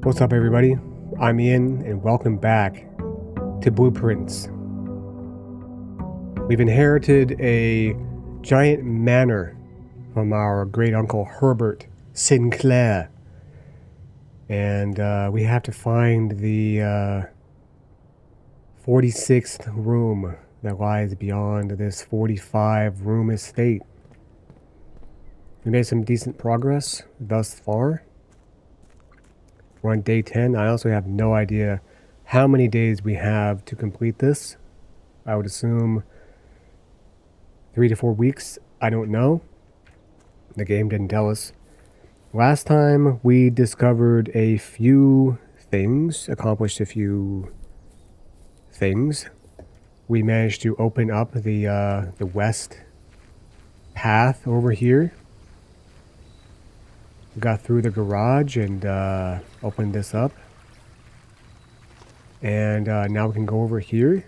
What's up, everybody? I'm Ian, and welcome back to Blueprints. We've inherited a giant manor from our great uncle Herbert Sinclair, and we have to find the 46th room that lies beyond this 45-room estate. We made some decent progress thus far. We're on day 10. I also have no idea how many days we have to complete this. I would assume 3 to 4 weeks. I don't know. The game didn't tell us. Last time we discovered a few things, accomplished a few things. We managed to open up the west path over here. Got through the garage and opened this up. And now we can go over here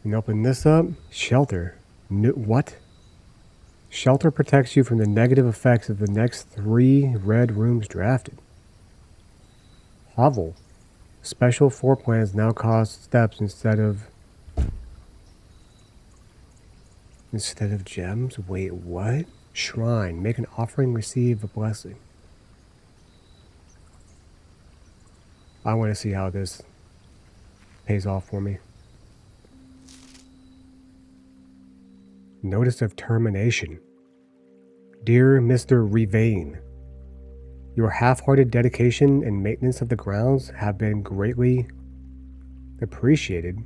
and open this up. Shelter. What? Shelter protects you from the negative effects of the next 3 red rooms drafted. Hovel. Special floor plans now cost steps instead of gems. Wait, what? Shrine. Make an offering, receive a blessing. I want to see how this pays off for me. Notice of termination. Dear Mr. Revane, your half-hearted dedication and maintenance of the grounds have been greatly appreciated.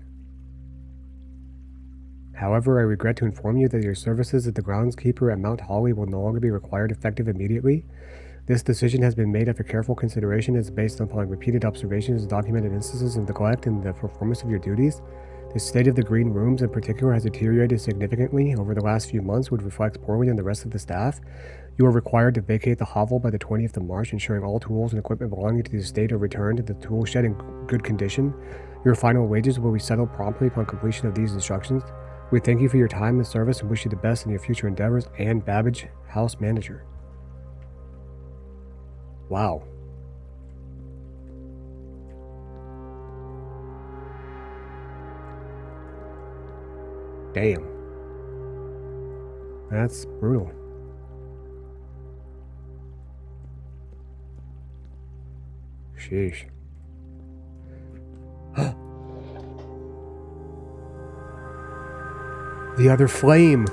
However, I regret to inform you that your services as the groundskeeper at Mount Holly will no longer be required effective immediately. This decision has been made after careful consideration and is based upon repeated observations and documented instances of neglect in the performance of your duties. The state of the green rooms in particular has deteriorated significantly over the last few months, which reflects poorly on the rest of the staff. You are required to vacate the hovel by the 20th of March, ensuring all tools and equipment belonging to the estate are returned to the tool shed in good condition. Your final wages will be settled promptly upon completion of these instructions. We thank you for your time and service and wish you the best in your future endeavors. Ann Babbage, House Manager. Wow. Damn. That's brutal. Sheesh. The other flame.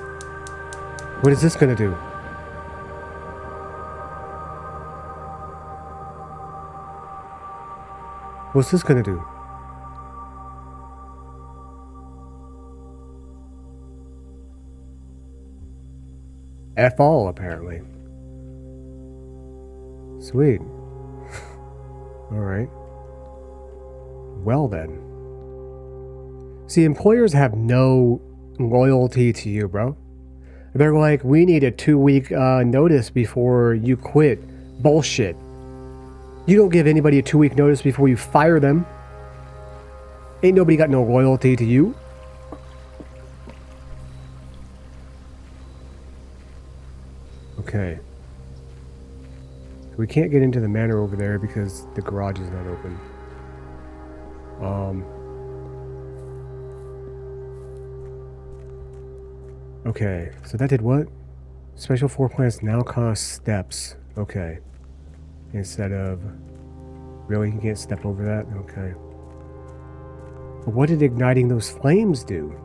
What is this gonna do? What's this gonna do? F all, apparently. Sweet. Alright. Well then. See, employers have no loyalty to you, bro. They're like, we need a 2-week notice before you quit. Bullshit. You don't give anybody a 2-week notice before you fire them. Ain't nobody got no loyalty to you. Okay. So we can't get into the manor over there because the garage is not open. Okay, so that did what? Special floor plans now cost steps. Okay. Instead of... Really? You can't step over that? Okay. But what did igniting those flames do?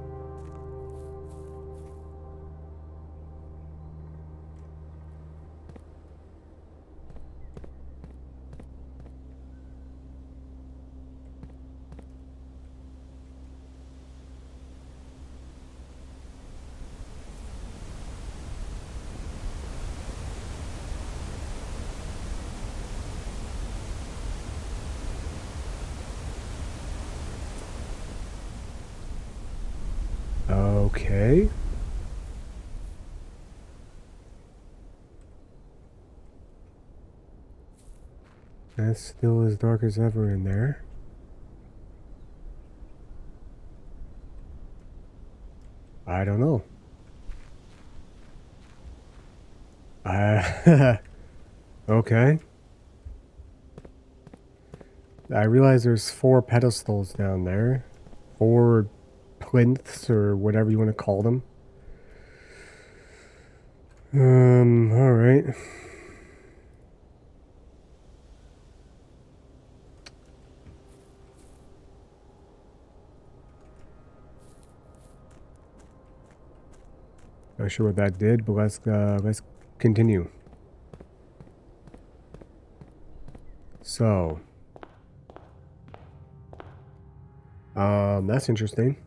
Okay. That's still as dark as ever in there. I don't know. Okay. I realize there's 4 pedestals down there. 4 plinths or whatever you want to call them. Alright. Not sure what that did, but let's continue. So, that's interesting.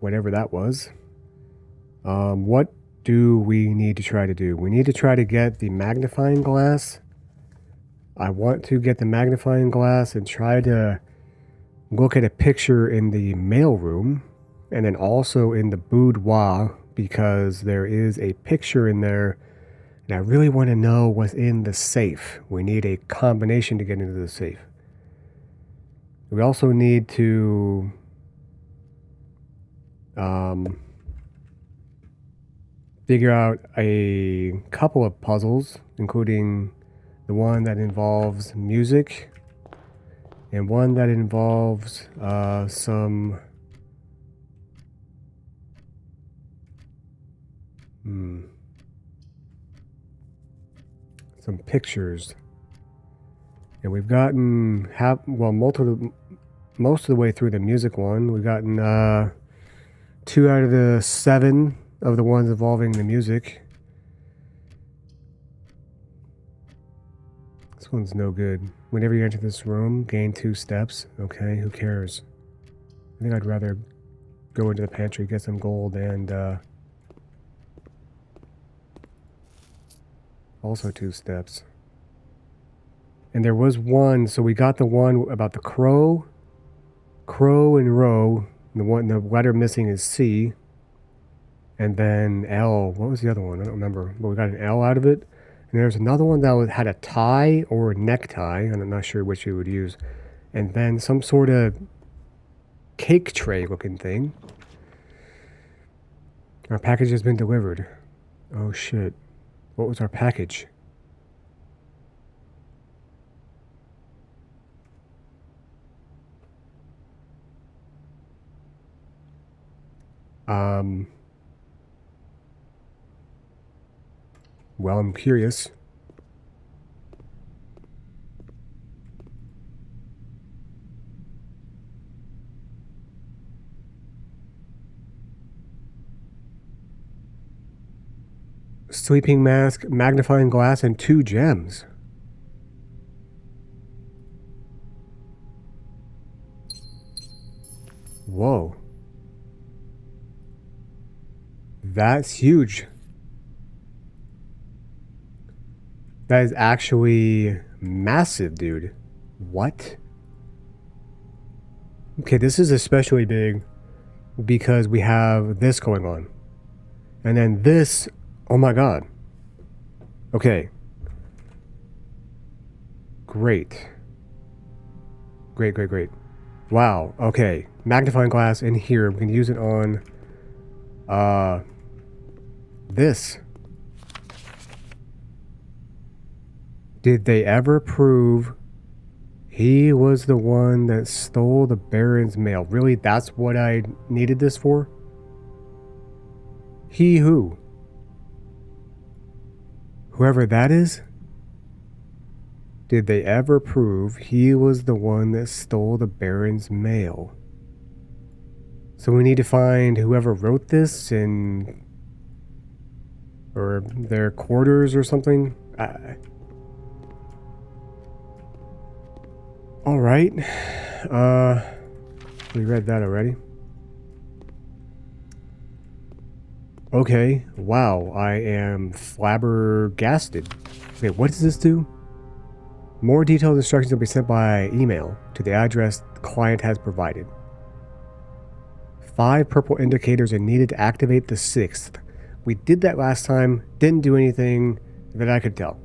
Whatever that was. What do we need to try to do? We need to try to get the magnifying glass. I want to get the magnifying glass and try to look at a picture in the mailroom and then also in the boudoir because there is a picture in there and I really want to know what's in the safe. We need a combination to get into the safe. We also need to figure out a couple of puzzles, including the one that involves music and one that involves some pictures. And we've gotten most of the way through the music one. We've gotten 2 out of the 7 of the ones involving the music. This one's no good. Whenever you enter this room, gain 2 steps. Okay, who cares? I think I'd rather go into the pantry, get some gold, and also 2 steps. And there was one, so we got the one about the crow and row. The letter missing is C. And then L. What was the other one? I don't remember. But we got an L out of it. And there's another one that had a tie or a necktie. And I'm not sure which you would use. And then some sort of cake tray looking thing. Our package has been delivered. Oh shit. What was our package? Well, I'm curious. Sleeping mask, magnifying glass, and 2 gems. Whoa. That's huge. That is actually massive, dude. What? Okay, this is especially big because we have this going on. And then this, oh my god. Okay. Great. Great. Wow, okay. Magnifying glass in here. We can use it on this. Did they ever prove he was the one that stole the Baron's mail? Really? That's what I needed this for? He who? Whoever that is? Did they ever prove he was the one that stole the Baron's mail? So we need to find whoever wrote this in... or their quarters or something? Alright. We read that already. Okay. Wow. I am flabbergasted. Wait, what does this do? More detailed instructions will be sent by email to the address the client has provided. 5 purple indicators are needed to activate the 6th. We did that last time. Didn't do anything that I could tell.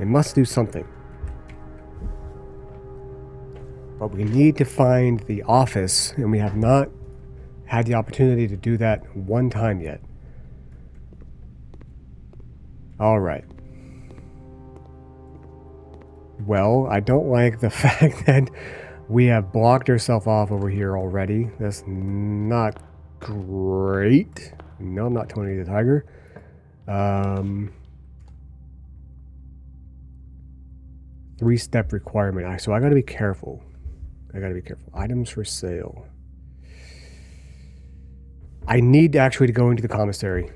It must do something. But we need to find the office, and we have not had the opportunity to do that one time yet. Alright. well. I don't like the fact that we have blocked ourselves off over here already. That's not great. No, I'm not Tony the Tiger. Three-step requirement. So I gotta be careful. Items for sale. I need actually to go into the commissary.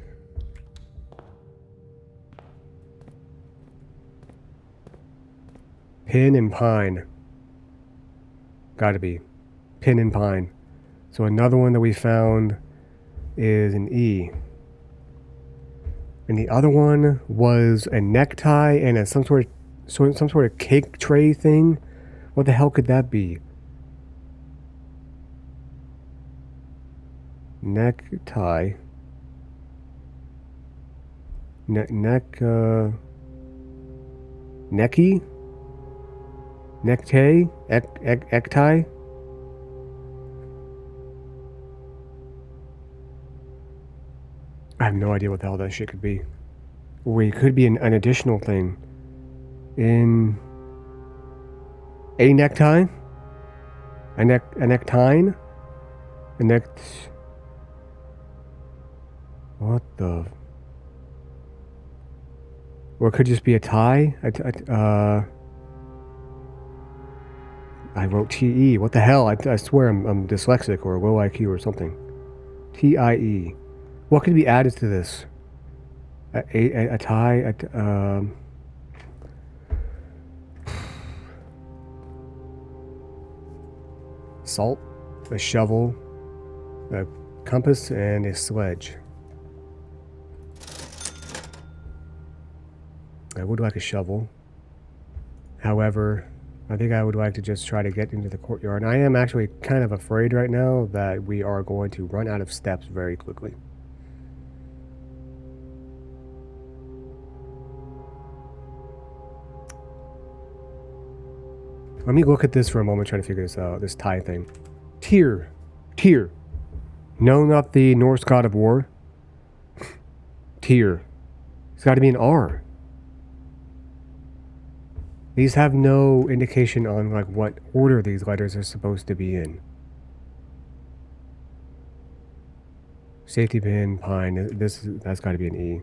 Pin and pine. Gotta be. Pin and pine. So another one that we found is an E. And the other one was a necktie and some sort of cake tray thing. What the hell could that be? Necktie. Necky? Necktie? Ecktie? I have no idea what the hell that shit could be. Or it could be an additional thing. In a necktie? A necktine? A neck... What the... Or it could just be a tie? I wrote T-E. What the hell? I swear I'm dyslexic or low IQ or something. T-I-E. What could be added to this? A tie? Salt, a shovel, a compass, and a sledge. I would like a shovel. However, I think I would like to just try to get into the courtyard. And I am actually kind of afraid right now that we are going to run out of steps very quickly. Let me look at this for a moment, try to figure this out, this tie thing. Tyr. No, not the Norse god of war. Tyr. It's got to be an R. These have no indication on like what order these letters are supposed to be in. Safety pin, pine. That's got to be an E.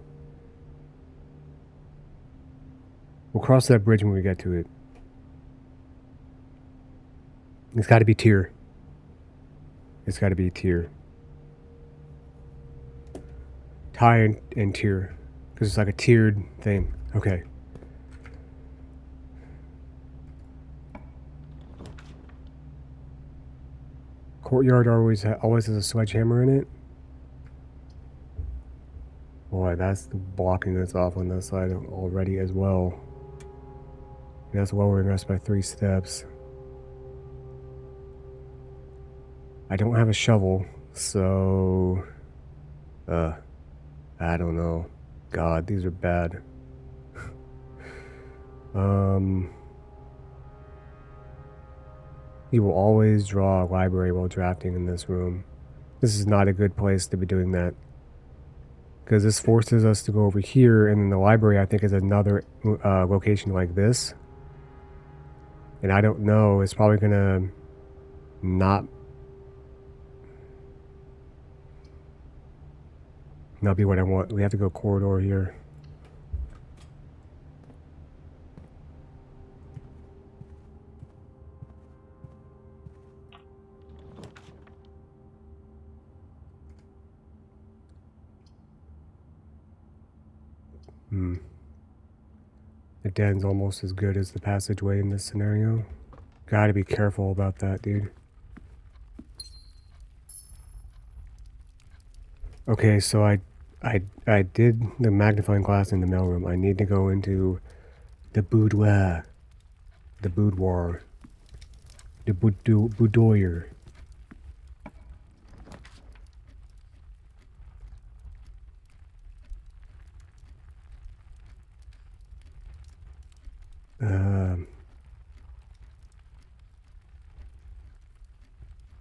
We'll cross that bridge when we get to it. It's got to be Tyr. It's got to be Tyr. Tie and Tyr, because it's like a tiered thing. Okay. Courtyard always has a sledgehammer in it. Boy, that's blocking us off on this side already as well. And that's lowering us by 3 steps. I don't have a shovel, so... I don't know. God, these are bad. You will always draw a library while drafting in this room. This is not a good place to be doing that. Because this forces us to go over here, and then the library, I think, is another location like this. And I don't know, it's probably gonna not be what I want. We have to go corridor here. The den's almost as good as the passageway in this scenario. Gotta be careful about that, dude. Okay, so I did the magnifying glass in the mailroom. I need to go into the boudoir. The boudoir. The boudoir.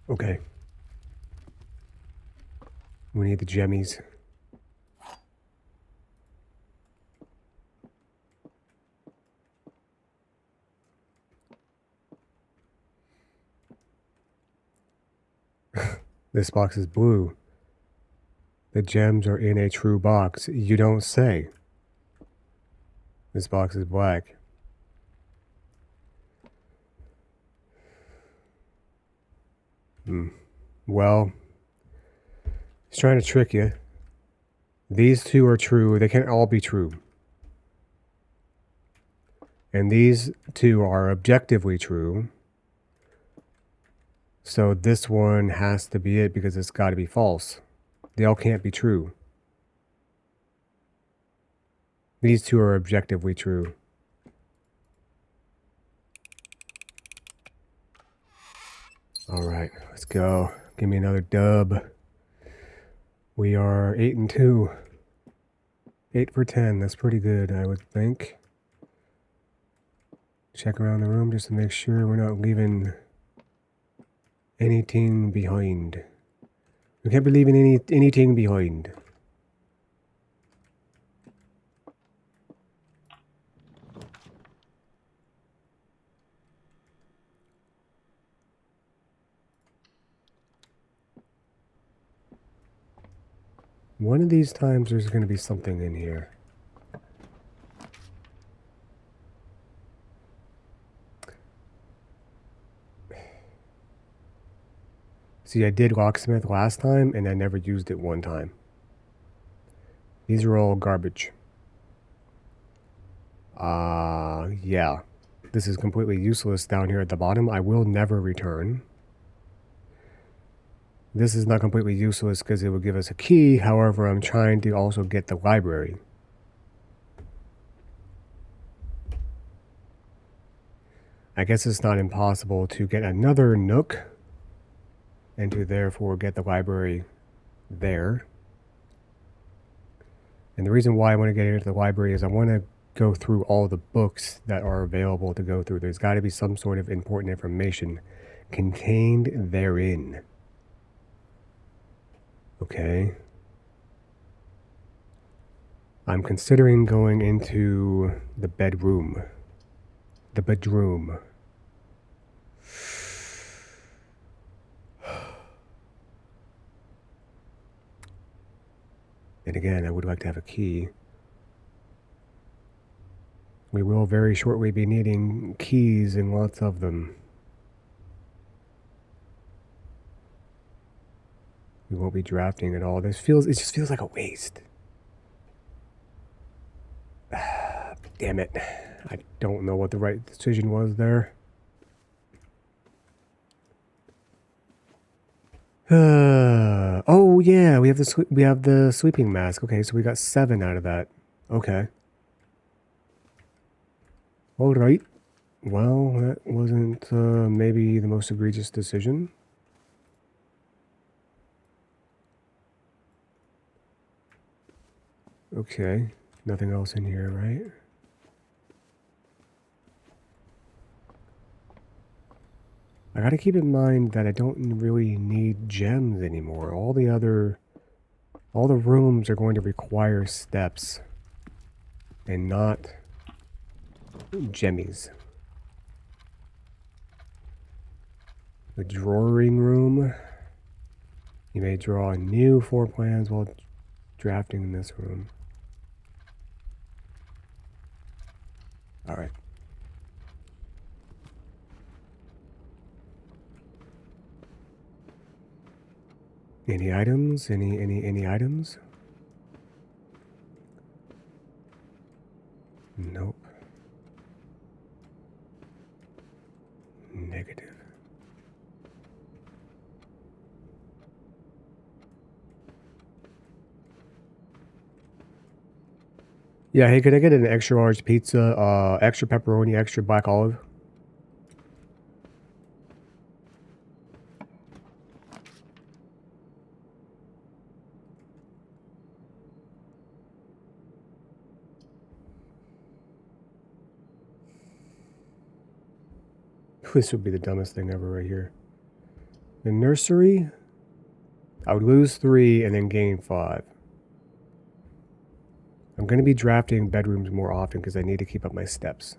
Okay. We need the jemmies. This box is blue. The gems are in a true box. You don't say. This box is black. Well, he's trying to trick you. These two are true. They can't all be true. And these two are objectively true. So this one has to be it because it's got to be false. They all can't be true. These two are objectively true. All right, let's go. Give me another dub. We are 8-2. 8 for 10. That's pretty good, I would think. Check around the room just to make sure we're not leaving anything behind. We can't be leaving anything behind. One of these times there's going to be something in here. See, I did locksmith last time and I never used it one time. These are all garbage. Yeah. This is completely useless down here at the bottom. I will never return. This is not completely useless because it will give us a key. However, I'm trying to also get the library. I guess it's not impossible to get another nook and to therefore get the library there. And the reason why I want to get into the library is I want to go through all the books that are available to go through. There's got to be some sort of important information contained therein. Okay. I'm considering going into the bedroom. The bedroom. And again, I would like to have a key. We will very shortly be needing keys and lots of them. We won't be drafting at all. It just feels like a waste. Damn it. I don't know what the right decision was there. Oh yeah, we have the sleeping mask. Okay, so we got 7 out of that. Okay. All right. Well, that wasn't maybe the most egregious decision. Okay, nothing else in here, right? I gotta keep in mind that I don't really need gems anymore. All the rooms are going to require steps and not gemmies. The drawing room. You may draw new floor plans while drafting in this room. All right. Any items? Any items? Nope. Negative. Yeah, hey, could I get an extra large pizza, extra pepperoni, extra black olive? This would be the dumbest thing ever right here. The nursery, I would lose 3 and then gain 5. I'm going to be drafting bedrooms more often because I need to keep up my steps.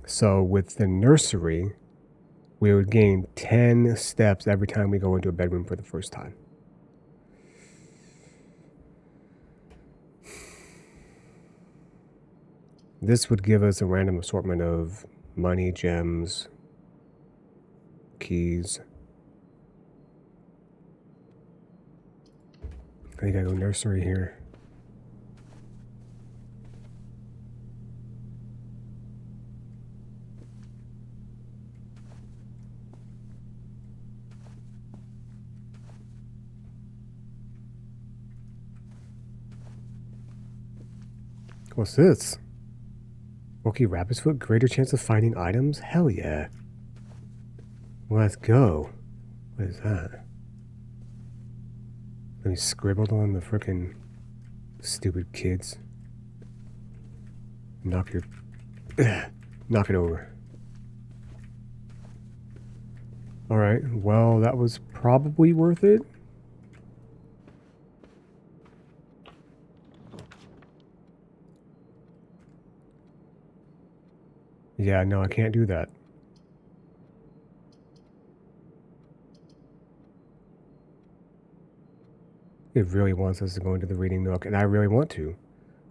So with the nursery, we would gain 10 steps every time we go into a bedroom for the first time. This would give us a random assortment of money, gems, keys. I think I go nursery here. What's this? Rocky Rabbit's Foot, greater chance of finding items? Hell yeah. Let's go. What is that? Let me scribbled on the frickin' stupid kids. Knock your... knock it over. Alright, well, that was probably worth it. Yeah, no, I can't do that. It really wants us to go into the reading nook, and I really want to.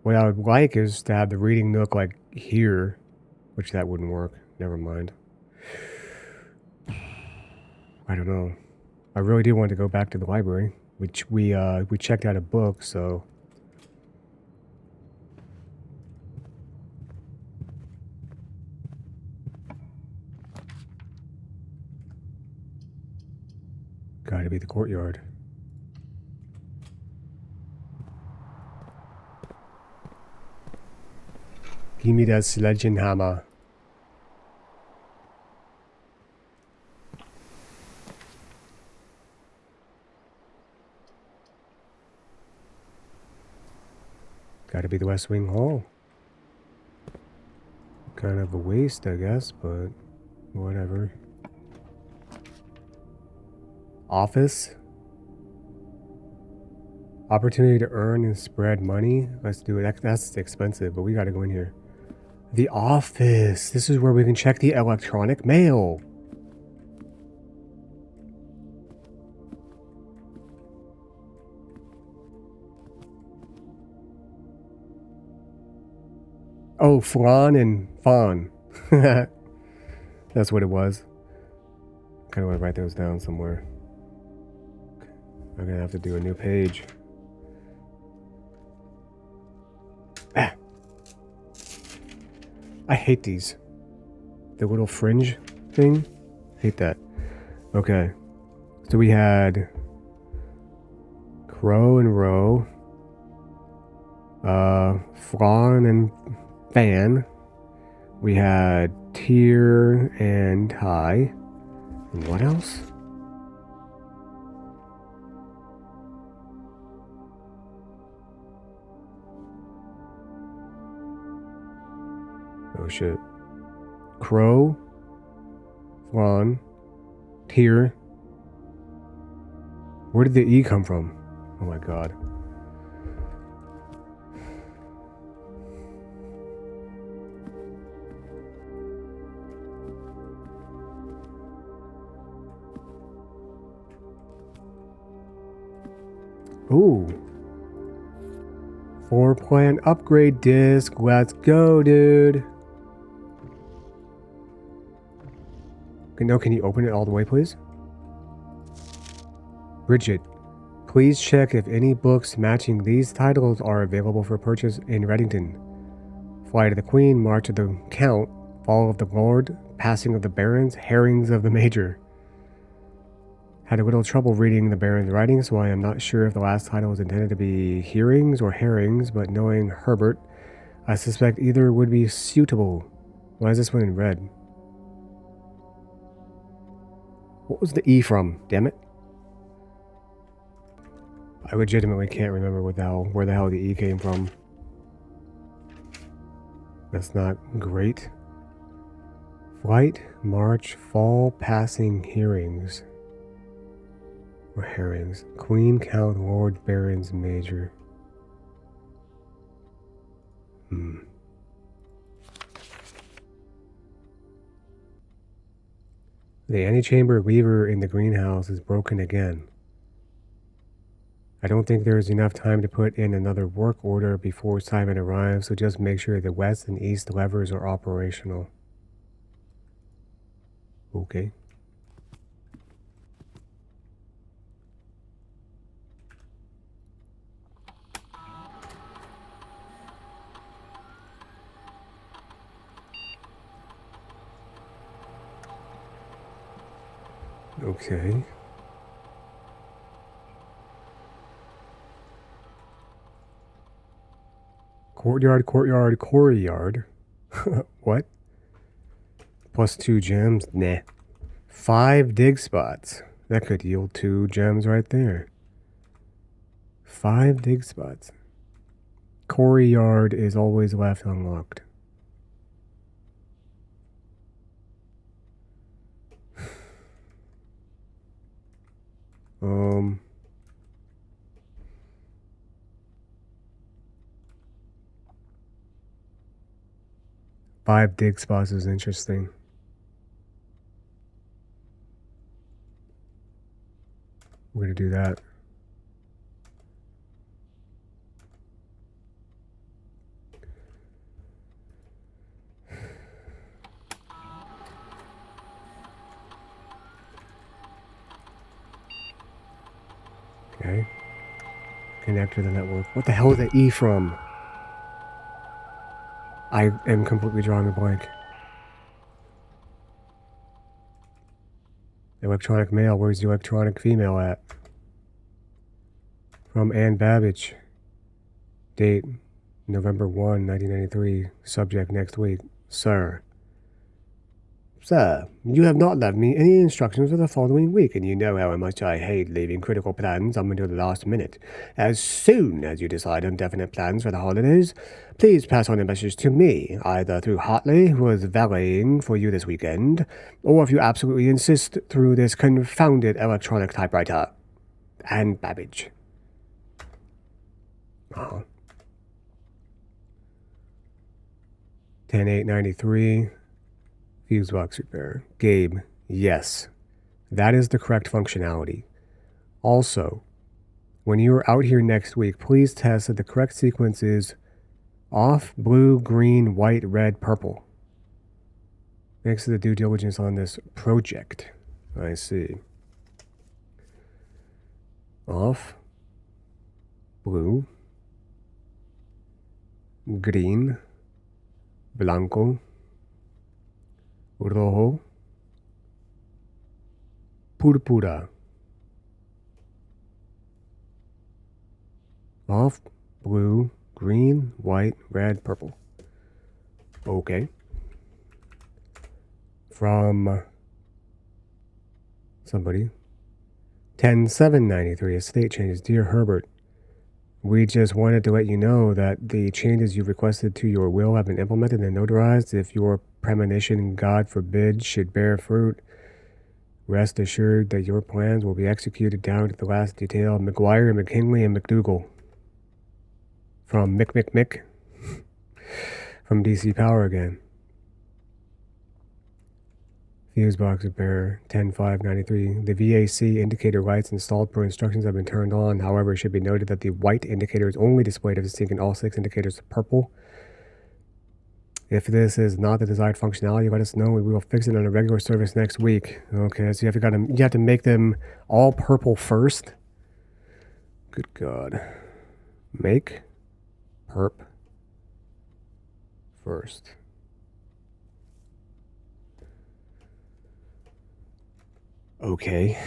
What I would like is to have the reading nook, like, here. Which that wouldn't work. Never mind. I don't know. I really do want to go back to the library. Which we checked out a book, so... Gotta be the courtyard. Give me that sledgehammer. Gotta be the West Wing Hall. Kind of a waste, I guess, but whatever. Office. Opportunity to earn and spread money. Let's do it. That's expensive, but we gotta go in here. The office. This is where we can check the electronic mail. Oh, Flan and Fawn. That's what it was. Kind of want to write those down somewhere. I'm gonna have to do a new page. Ah. I hate these. The little fringe thing. Hate that. Okay. So we had Crow and Row. Flan and Fan. We had Tier and Ty. And what else? Oh shit. Crow, Flan, Tier. Where did the E come from? Oh my god. Ooh. 4-plan upgrade disc. Let's go, dude. No, can you open it all the way, please? Bridget, please check if any books matching these titles are available for purchase in Reddington. Flight of the Queen, March of the Count, Fall of the Lord, Passing of the Barons, Herrings of the Major. Had a little trouble reading the Baron's writing, so I am not sure if the last title is intended to be hearings or herrings, but knowing Herbert, I suspect either would be suitable. Why is this one in red? What was the E from? Damn it. I legitimately can't remember where the hell the E came from. That's not great. Flight, March, Fall, Passing, Hearings. Or herrings. Queen, Count, Lord, Barons, Major. The antechamber lever in the greenhouse is broken again. I don't think there is enough time to put in another work order before Simon arrives, so just make sure the west and east levers are operational. Okay. Okay. Courtyard, courtyard, courtyard. What? +2 gems? Nah. 5 dig spots. That could yield 2 gems right there. 5 dig spots. Courtyard is always left unlocked. Five dig spots is interesting. We're gonna do that. Okay. Connect to the network. What the hell is that E from? I am completely drawing a blank. Electronic male. Where's the electronic female at? From Ann Babbage. Date November 1, 1993. Subject next week. Sir. Sir, you have not left me any instructions for the following week, and you know how much I hate leaving critical plans up until the last minute. As soon as you decide on definite plans for the holidays, please pass on a message to me, either through Hartley, who is valeting for you this weekend, or if you absolutely insist, through this confounded electronic typewriter. Ann Babbage. Oh. 10/8/93. Fuse box repair. Gabe, yes. That is the correct functionality. Also, when you are out here next week, please test that the correct sequence is off, blue, green, white, red, purple. Thanks to the due diligence on this project. I see. Off, blue, green, blanco, rojo, púrpura. Off, blue, green, white, red, purple. Okay. From somebody. 10/7/93, estate changes. Dear Herbert, we just wanted to let you know that the changes you requested to your will have been implemented and notarized. If your premonition, God forbid, should bear fruit, rest assured that your plans will be executed down to the last detail. McGuire, McKinley, and McDougal. From Mick. From DC Power again. Fuse box repair. 10/5/93. The VAC indicator lights installed per instructions have been turned on. However, it should be noted that the white indicator is only displayed if it's syncing all 6 indicators to purple. If this is not the desired functionality, let us know. We will fix it on a regular service next week. Okay, so you have to make them all purple first. Good God. Make perp first. Okay.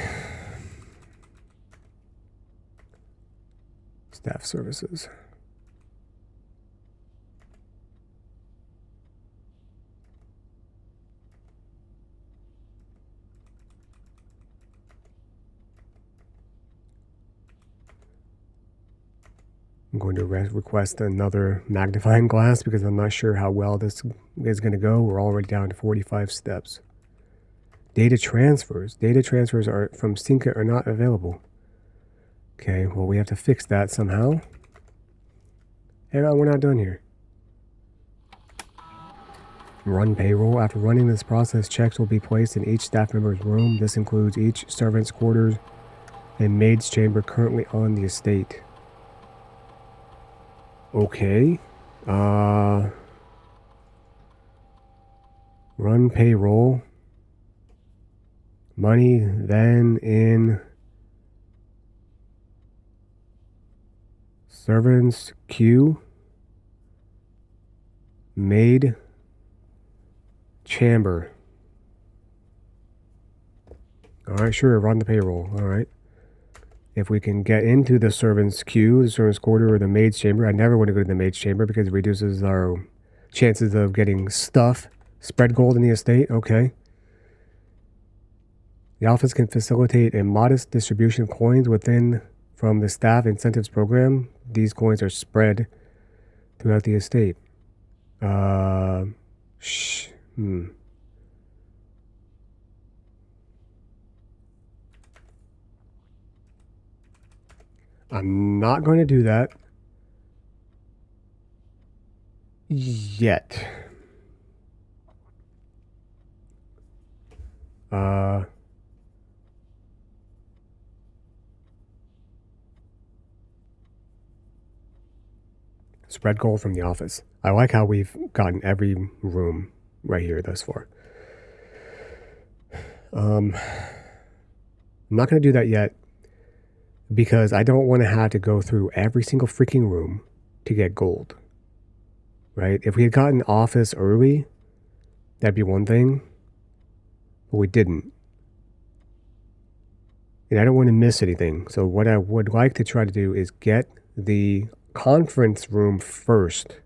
Staff services. I'm going to request another magnifying glass because I'm not sure how well this is going to go. We're already down to 45 steps. Data transfers. Data transfers are from Synca are not available. Okay, well, we have to fix that somehow. Hang on, we're not done here. Run payroll. After running this process, checks will be placed in each staff member's room. This includes each servant's quarters and maid's chamber currently on the estate. Okay. Run payroll. Money then in servants queue. Maid chamber. Alright, sure, run the payroll. Alright. If we can get into the servants queue, the servants quarter, or the maid's chamber. I never want to go to the maid's chamber because it reduces our chances of getting stuff. Spread gold in the estate. Okay. The office can facilitate a modest distribution of coins from the staff incentives program. These coins are spread throughout the estate. I'm not going to do that yet. Spread gold from the office. I like how we've gotten every room right here thus far. I'm not going to do that yet because I don't want to have to go through every single freaking room to get gold. Right? If we had gotten office early, that'd be one thing, but we didn't. And I don't want to miss anything. So what I would like to try to do is get the conference room first.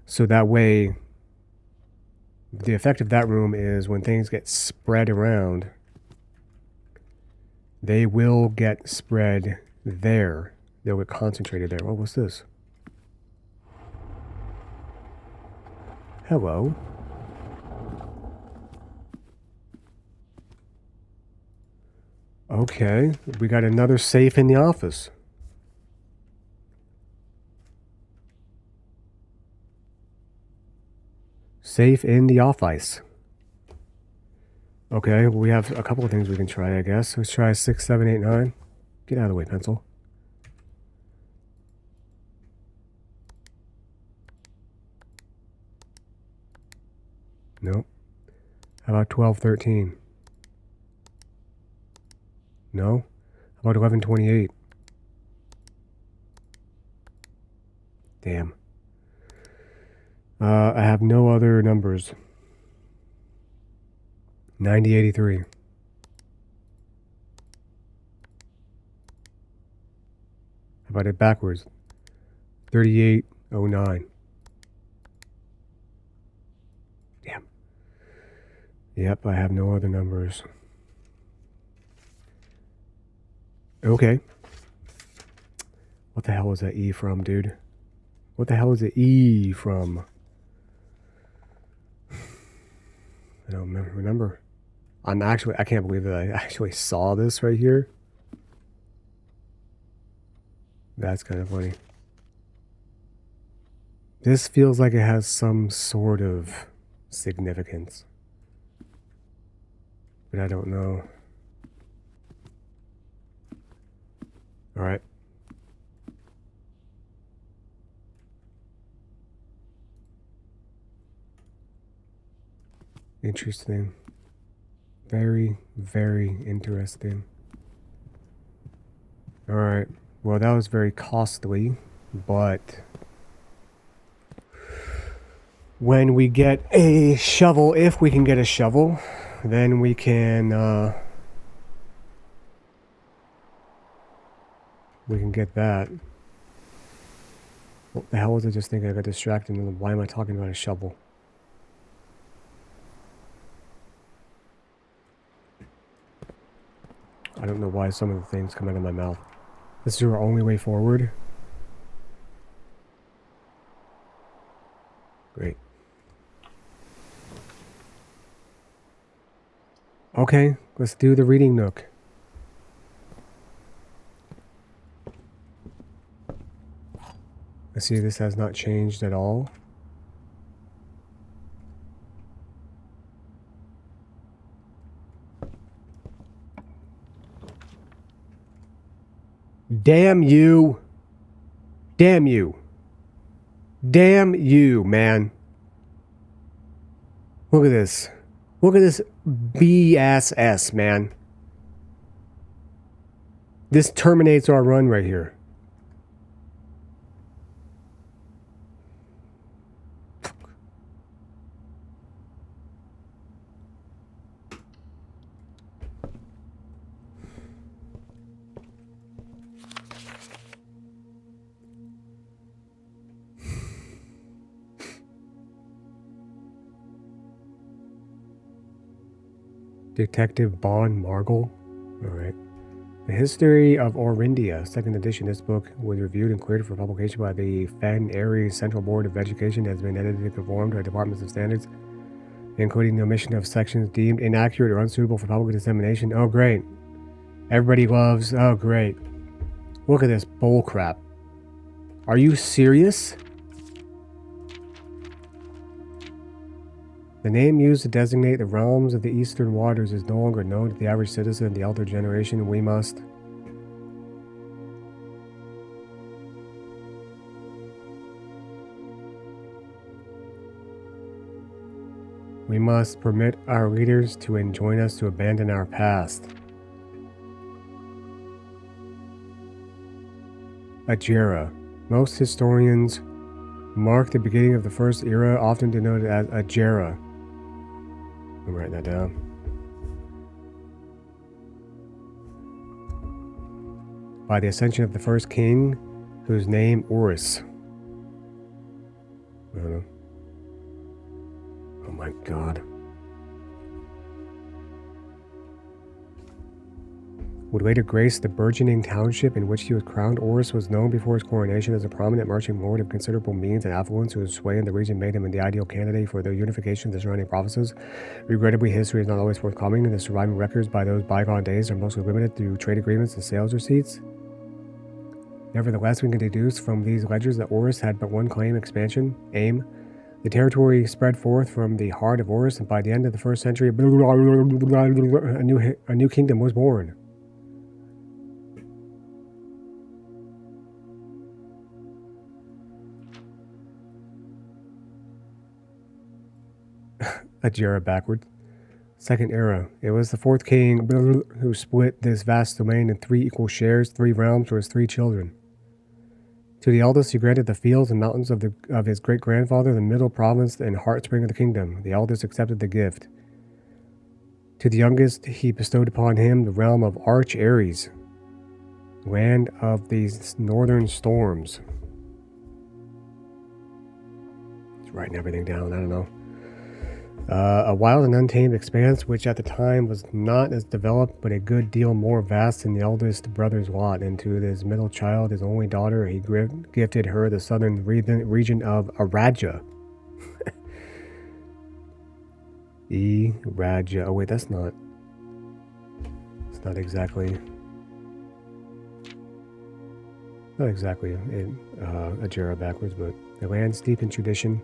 So that way, the effect of that room is when things get spread around, they will get spread there. They'll get concentrated there. What was this? Hello. Okay, we got another safe in the office. Safe in the office. Okay, we have a couple of things we can try, I guess. Let's try 6, 7, 8, 9. Get out of the way, pencil. Nope. How about 12, 13? No. How about 11, 28? Damn. I have no other numbers. 90, 83. How about it backwards? 38, 09. Damn. Yep, I have no other numbers. Okay. What the hell is that E from, dude? What the hell is the E from? I don't remember. I can't believe that I actually saw this right here. That's kind of funny. This feels like it has some sort of significance. But I don't know. Alright. Interesting. Very, very interesting. Alright. Well, that was very costly, but when we get a shovel, if we can get a shovel, then we can get that. What the hell was I just thinking? I got distracted. Why am I talking about a shovel? I don't know why some of the things come out of my mouth. This is our only way forward. Great. Okay, let's do the reading nook. I see this has not changed at all. Damn you. Damn you. Damn you, man. Look at this. Look at this BSS, man. This terminates our run right here. Detective Bond Margle. Alright. The History of Orindia, 2nd edition. This book was reviewed and cleared for publication by the Fen Aries Central Board of Education. Has been edited and conformed to departments of standards, including the omission of sections deemed inaccurate or unsuitable for public dissemination. Oh, great. Everybody loves... Oh, great. Look at this bull crap. Are you serious? The name used to designate the realms of the Eastern Waters is no longer known to the average citizen of the elder generation. We must permit our leaders to enjoin us to abandon our past. Ajera. Most historians mark the beginning of the first era, often denoted as Ajera. I'm writing that down. By the ascension of the first king, whose name Urus. I don't know. Oh my god. Would later grace the burgeoning township in which he was crowned. Urus was known before his coronation as a prominent marching lord of considerable means and affluence, whose sway in the region made him the ideal candidate for the unification of the surrounding provinces. Regrettably, history is not always forthcoming, and the surviving records by those bygone days are mostly limited to trade agreements and sales receipts. Nevertheless, we can deduce from these ledgers that Urus had but one aim. The territory spread forth from the heart of Urus, and by the end of the 1st century, a new kingdom was born. Ajera backwards. 2nd era. It was the 4th king who split this vast domain in 3 equal shares, 3 realms for his 3 children. To the eldest, he granted the fields and mountains of his great-grandfather, the middle province and heartspring of the kingdom. The eldest accepted the gift. To the youngest, he bestowed upon him the realm of Arch Aries, land of these northern storms. Just writing everything down, I don't know. A wild and untamed expanse, which at the time was not as developed, but a good deal more vast than the eldest brother's lot. And to his middle child, his only daughter, he gifted her the southern region of Araja. Eraja. Oh wait, that's not. It's not exactly. Not exactly Ajera backwards, but the land steeped in tradition.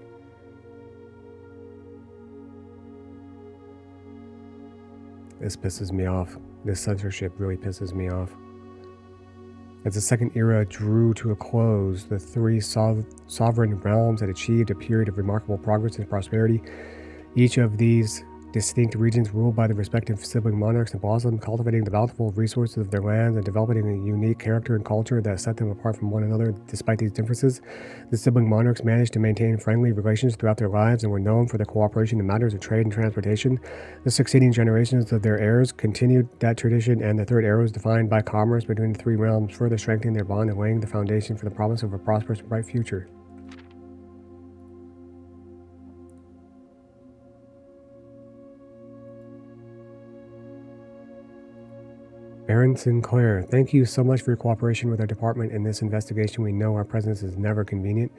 This pisses me off. This censorship really pisses me off. As the 2nd era drew to a close, the 3 sovereign realms had achieved a period of remarkable progress and prosperity. Each of these distinct regions ruled by the respective sibling monarchs and blossomed, cultivating the bountiful resources of their lands and developing a unique character and culture that set them apart from one another. Despite these differences, the sibling monarchs managed to maintain friendly relations throughout their lives and were known for their cooperation in matters of trade and transportation. The succeeding generations of their heirs continued that tradition, and the 3rd era was defined by commerce between the 3 realms, further strengthening their bond and laying the foundation for the promise of a prosperous and bright future. Baron Sinclair, thank you so much for your cooperation with our department in this investigation. We know our presence is never convenient,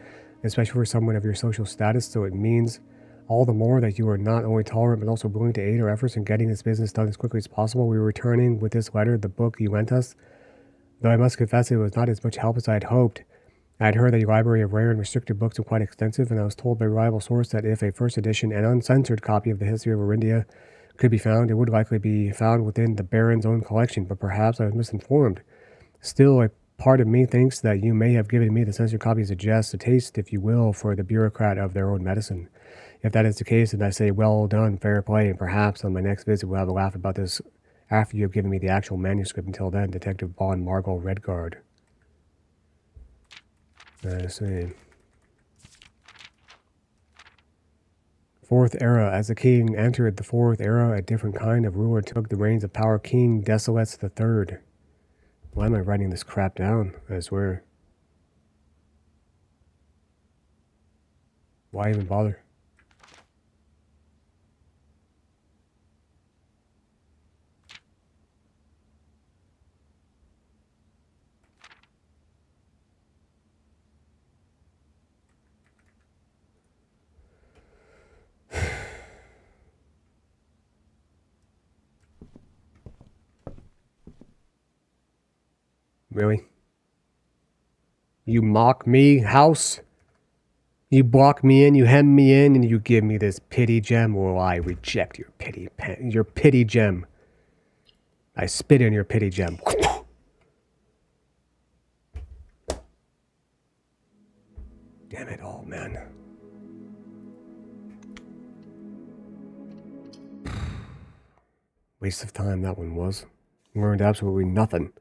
especially for someone of your social status, so it means all the more that you are not only tolerant but also willing to aid our efforts in getting this business done as quickly as possible. We are returning with this letter the book you lent us, though I must confess it was not as much help as I had hoped. I had heard that your library of rare and restricted books was quite extensive, and I was told by a reliable source that if a 1st edition and uncensored copy of the History of Orindia could be found, it would likely be found within the Baron's own collection, but perhaps I was misinformed. Still, a part of me thinks that you may have given me the censored copy suggests a taste, if you will, for the bureaucrat of their own medicine. If that is the case, then I say well done, fair play, and perhaps on my next visit we'll have a laugh about this after you have given me the actual manuscript. Until then, Detective Bond Margot Redguard. I see. Fourth Era. As the king entered the Fourth Era, a different kind of ruler took the reins of power. King Desolates the Third. Why am I writing this crap down? I swear. Why even bother? Really? You mock me, house? You block me in, you hem me in, and you give me this pity gem? Well, I reject your pity gem. I spit in your pity gem. Damn it all, man. Waste of time that one was. Learned absolutely nothing.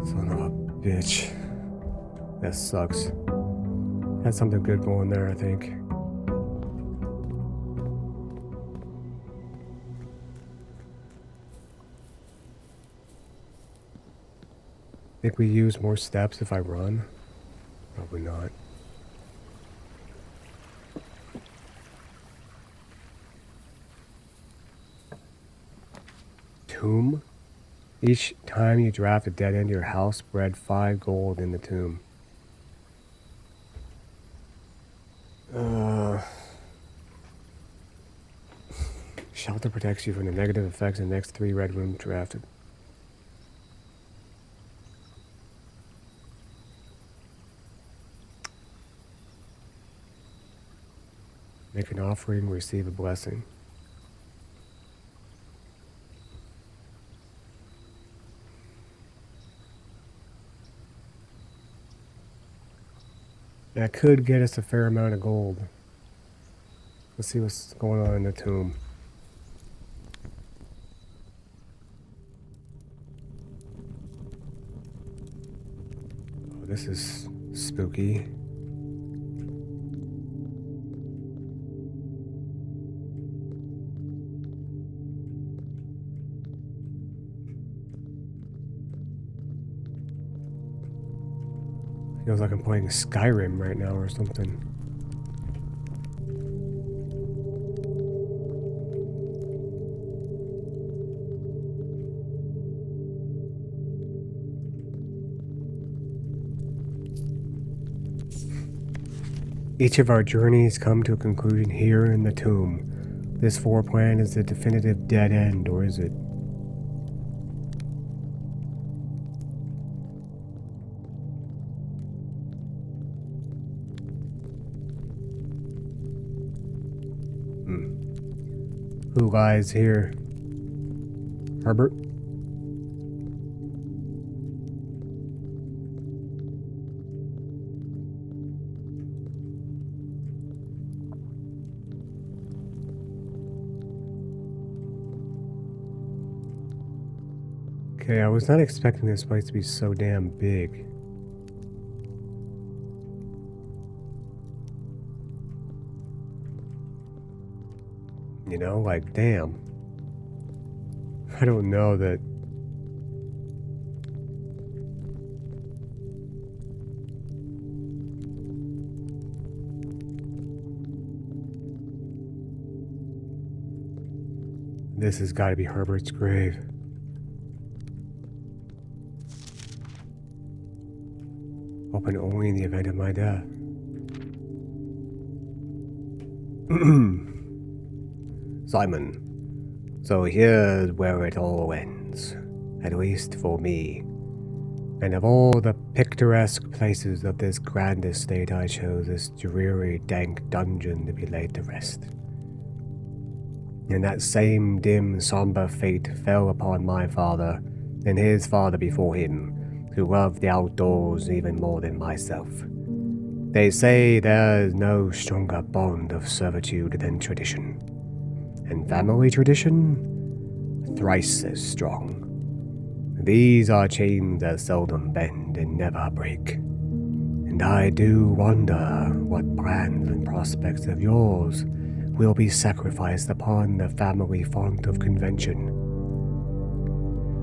Son of a bitch. That sucks. Had something good going there, I think. Think we use more steps if I run? Probably not. Tomb? Each time you draft a dead end to your house, spread 5 gold in the tomb. Shelter protects you from the negative effects of the next 3 red rooms drafted. Make an offering, receive a blessing. That could get us a fair amount of gold. Let's see what's going on in the tomb. Oh, this is spooky. Feels like I'm playing Skyrim right now or something. Each of our journeys come to a conclusion here in the tomb. This foreplan is the definitive dead end, or is it? Who lies here? Herbert? Okay, I was not expecting this place to be so damn big. You know, like, damn. I don't know that... This has got to be Herbert's grave. Open only in the event of my death. Simon, so here's where it all ends, at least for me. And of all the picturesque places of this grand estate, I chose this dreary, dank dungeon to be laid to rest. And that same dim, somber fate fell upon my father and his father before him, who loved the outdoors even more than myself. They say there is no stronger bond of servitude than tradition, and family tradition, thrice as strong. These are chains that seldom bend and never break. And I do wonder what plans and prospects of yours will be sacrificed upon the family font of convention.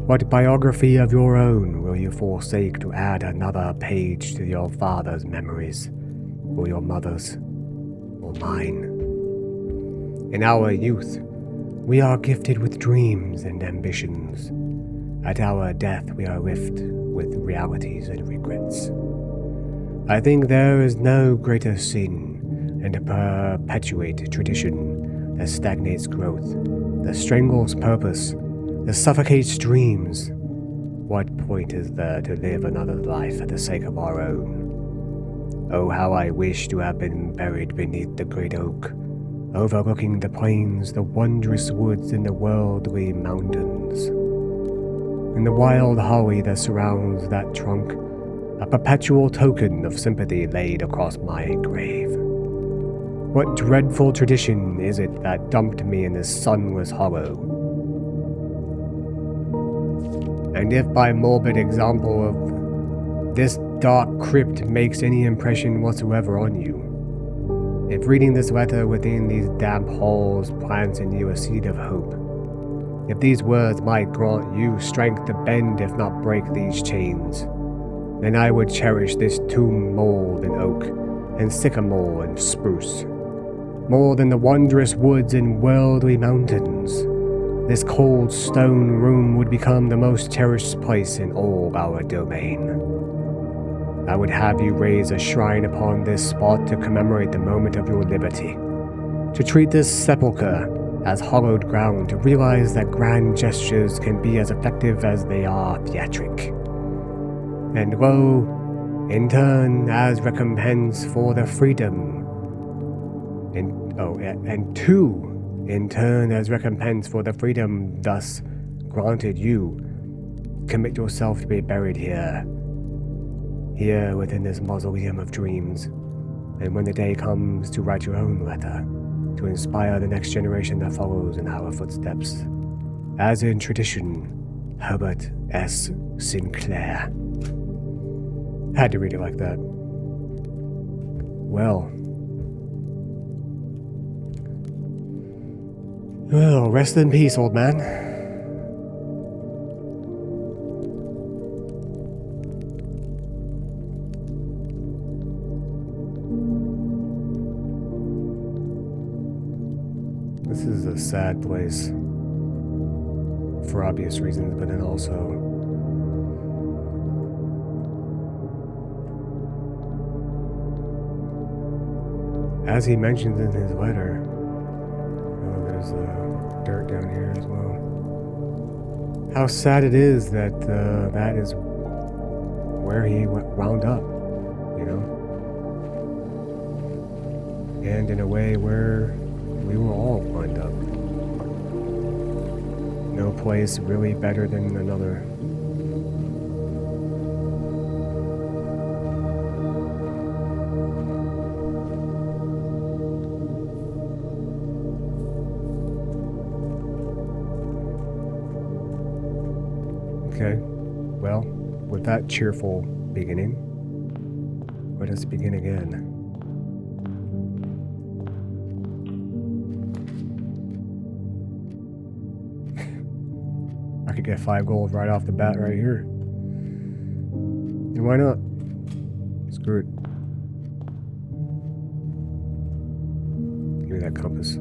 What biography of your own will you forsake to add another page to your father's memories, or your mother's, or mine? In our youth, we are gifted with dreams and ambitions. At our death, we are left with realities and regrets. I think there is no greater sin than to perpetuate tradition that stagnates growth, that strangles purpose, that suffocates dreams. What point is there to live another life for the sake of our own? Oh, how I wish to have been buried beneath the great oak, overlooking the plains, the wondrous woods, and the worldly mountains. And the wild holly that surrounds that trunk, a perpetual token of sympathy laid across my grave. What dreadful tradition is it that dumped me in this sunless hollow? And if by morbid example of this dark crypt makes any impression whatsoever on you, if reading this letter within these damp halls plants in you a seed of hope, if these words might grant you strength to bend if not break these chains, then I would cherish this tomb more than oak and sycamore and spruce, more than the wondrous woods and worldly mountains. This cold stone room would become the most cherished place in all our domain. I would have you raise a shrine upon this spot to commemorate the moment of your liberty, to treat this sepulchre as hallowed ground, to realize that grand gestures can be as effective as they are theatric. And lo, in turn, as recompense for the freedom, in turn, as recompense for the freedom thus granted you, commit yourself to be buried here within this mausoleum of dreams, and when the day comes to write your own letter, to inspire the next generation that follows in our footsteps, as in tradition, Herbert S. Sinclair. Had to read it like that. Well, rest in peace, old man. This is a sad place, for obvious reasons, but then also as he mentions in his letter, there's dirt down here as well. How sad it is that that is where he wound up, you know? And in a way where we will all wind up. No place really better than another. Okay, well, with that cheerful beginning, let us begin again. I could get 5 gold right off the bat right here. And why not? Screw it. Give me that compass.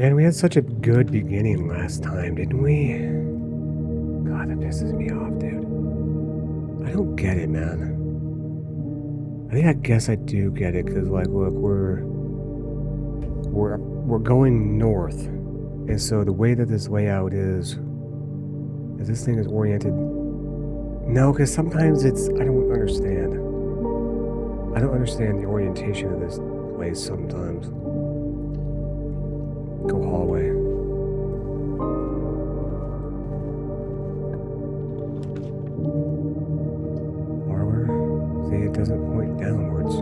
Man, we had such a good beginning last time, didn't we? God, that pisses me off, dude. I don't get it, man. I guess I do get it, because, like, look, we're going north, and so the way that this layout is this thing is oriented. No, because sometimes it's, I don't understand. I don't understand the orientation of this place sometimes. Go hallway. Parlor. See, it doesn't point downwards.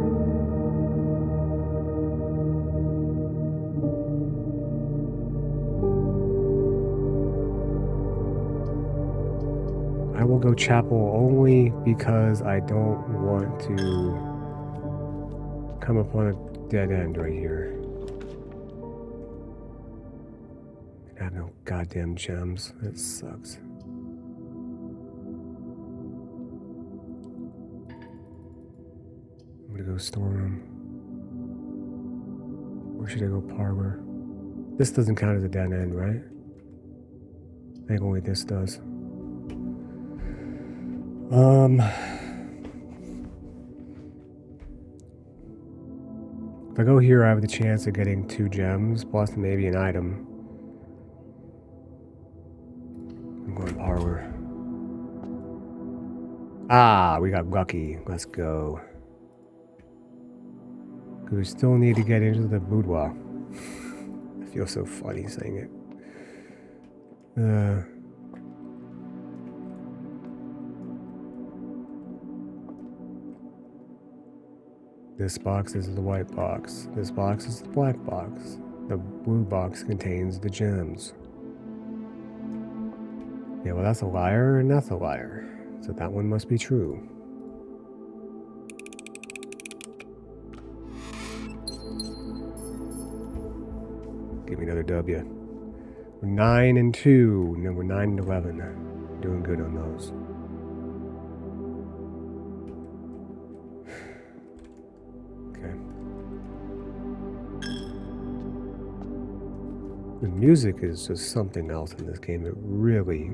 I will go chapel only because I don't want to come upon a dead end right here. I have no goddamn gems. That sucks. I'm gonna go storeroom. Where should I go? Parlor. This doesn't count as a dead end, right? I think only this does. If I go here, I have the chance of getting 2 gems, plus maybe an item. I'm going parlor. Ah, we got lucky. Let's go. Because we still need to get into the boudoir. I feel so funny saying it. This box is the white box. This box is the black box. The blue box contains the gems. Yeah, well, that's a liar and that's a liar. So that one must be true. Give me another W. We're 9 and 2. No, we're 9 and 11. Doing good on those. Okay. The music is just something else in this game. It really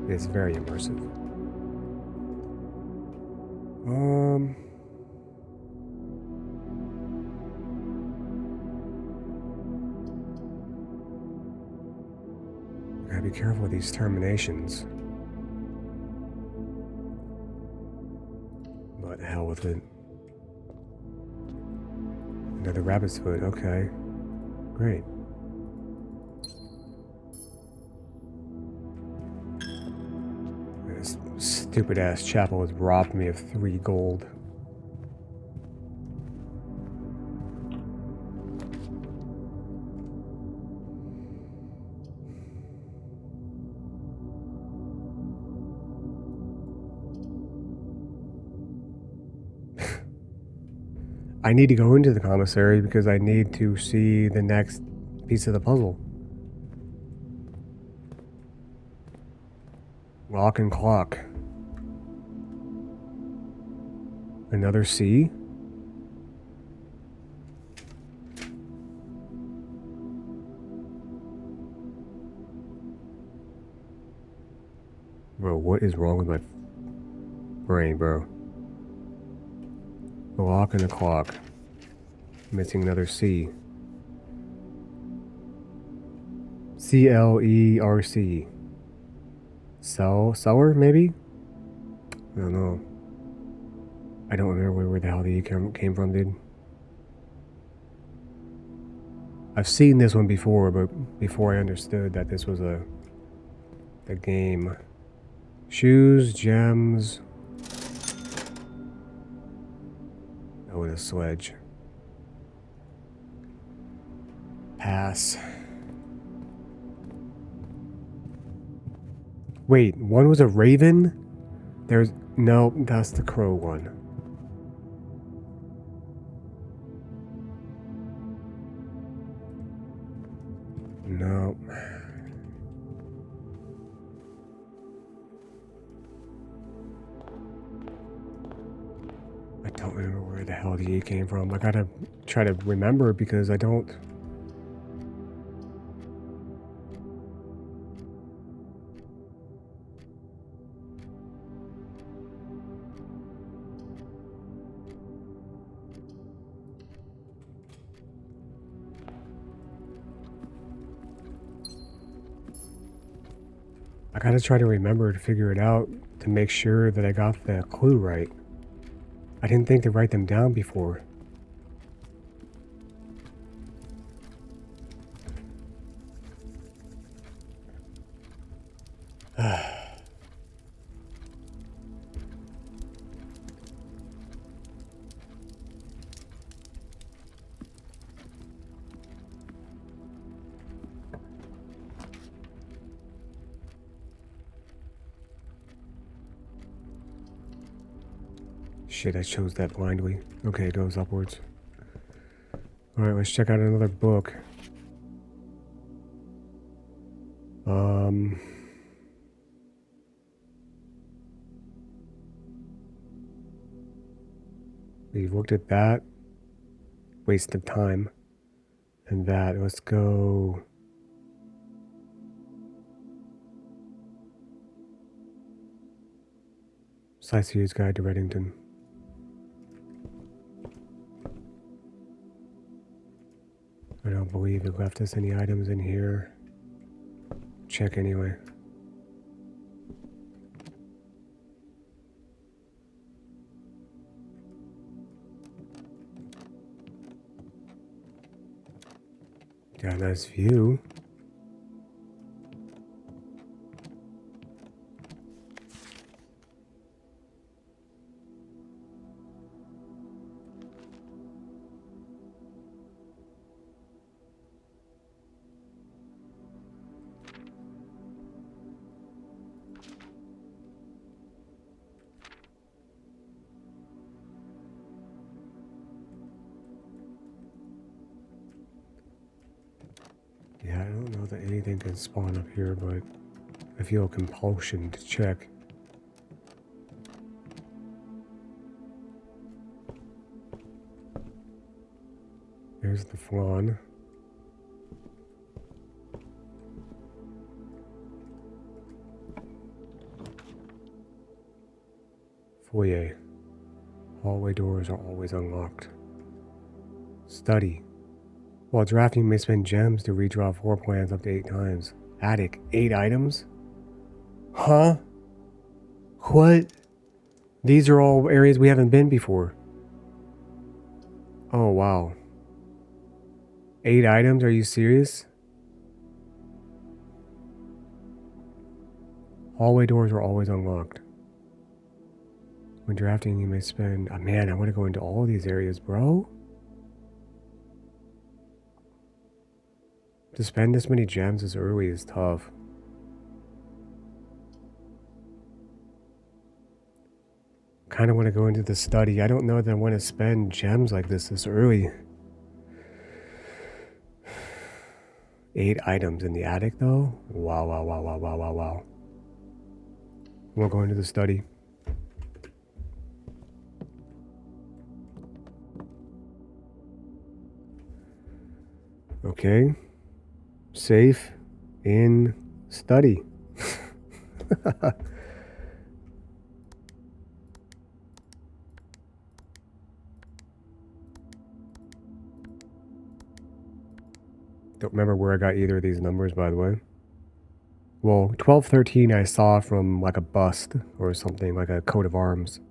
is very immersive. Gotta be careful with these terminations. But the hell with it. Another rabbit's foot, okay. Great. This stupid ass chapel has robbed me of 3 gold. I need to go into the commissary because I need to see the next piece of the puzzle. Lock and clock. Another C? Bro, what is wrong with my brain, bro? A lock and a clock. Missing another C. C-L-E-R-C. Cellar, maybe? I don't know. I don't remember where the hell the E came from, dude. I've seen this one before, but before I understood that this was a game. Shoes, gems. Oh, and a sledge. Pass. Wait, one was a raven? No, that's the crow one. No. I don't remember where the hell the E came from. I gotta try to remember because I don't. I gotta try to remember to figure it out to make sure that I got the clue right. I didn't think to write them down before. Shit, I chose that blindly. Okay, it goes upwards. Alright, let's check out another book. We've looked at that. Waste of time. And that. Let's go. Sightseer's Guide to Reddington. I don't believe it left us any items in here. Check anyway. Got a nice view. Yeah, I don't know that anything can spawn up here, but I feel a compulsion to check. There's the flan. Foyer. Hallway doors are always unlocked. Study. While drafting, you may spend gems to redraw floor plans up to 8 times. Attic. 8 items? Huh? What? These are all areas we haven't been before. Oh, wow. 8 items? Are you serious? Hallway doors are always unlocked. When drafting, you may spend... Oh, man, I want to go into all these areas, bro. To spend this many gems this early is tough. Kind of want to go into the study. I don't know that I want to spend gems like this early. 8 items in the attic, though? Wow, wow, wow, wow, wow, wow, wow. We'll go into the study. Okay. Safe in study. Don't remember where I got either of these numbers, by the way. Well, 1213 I saw from like a bust or something, like a coat of arms.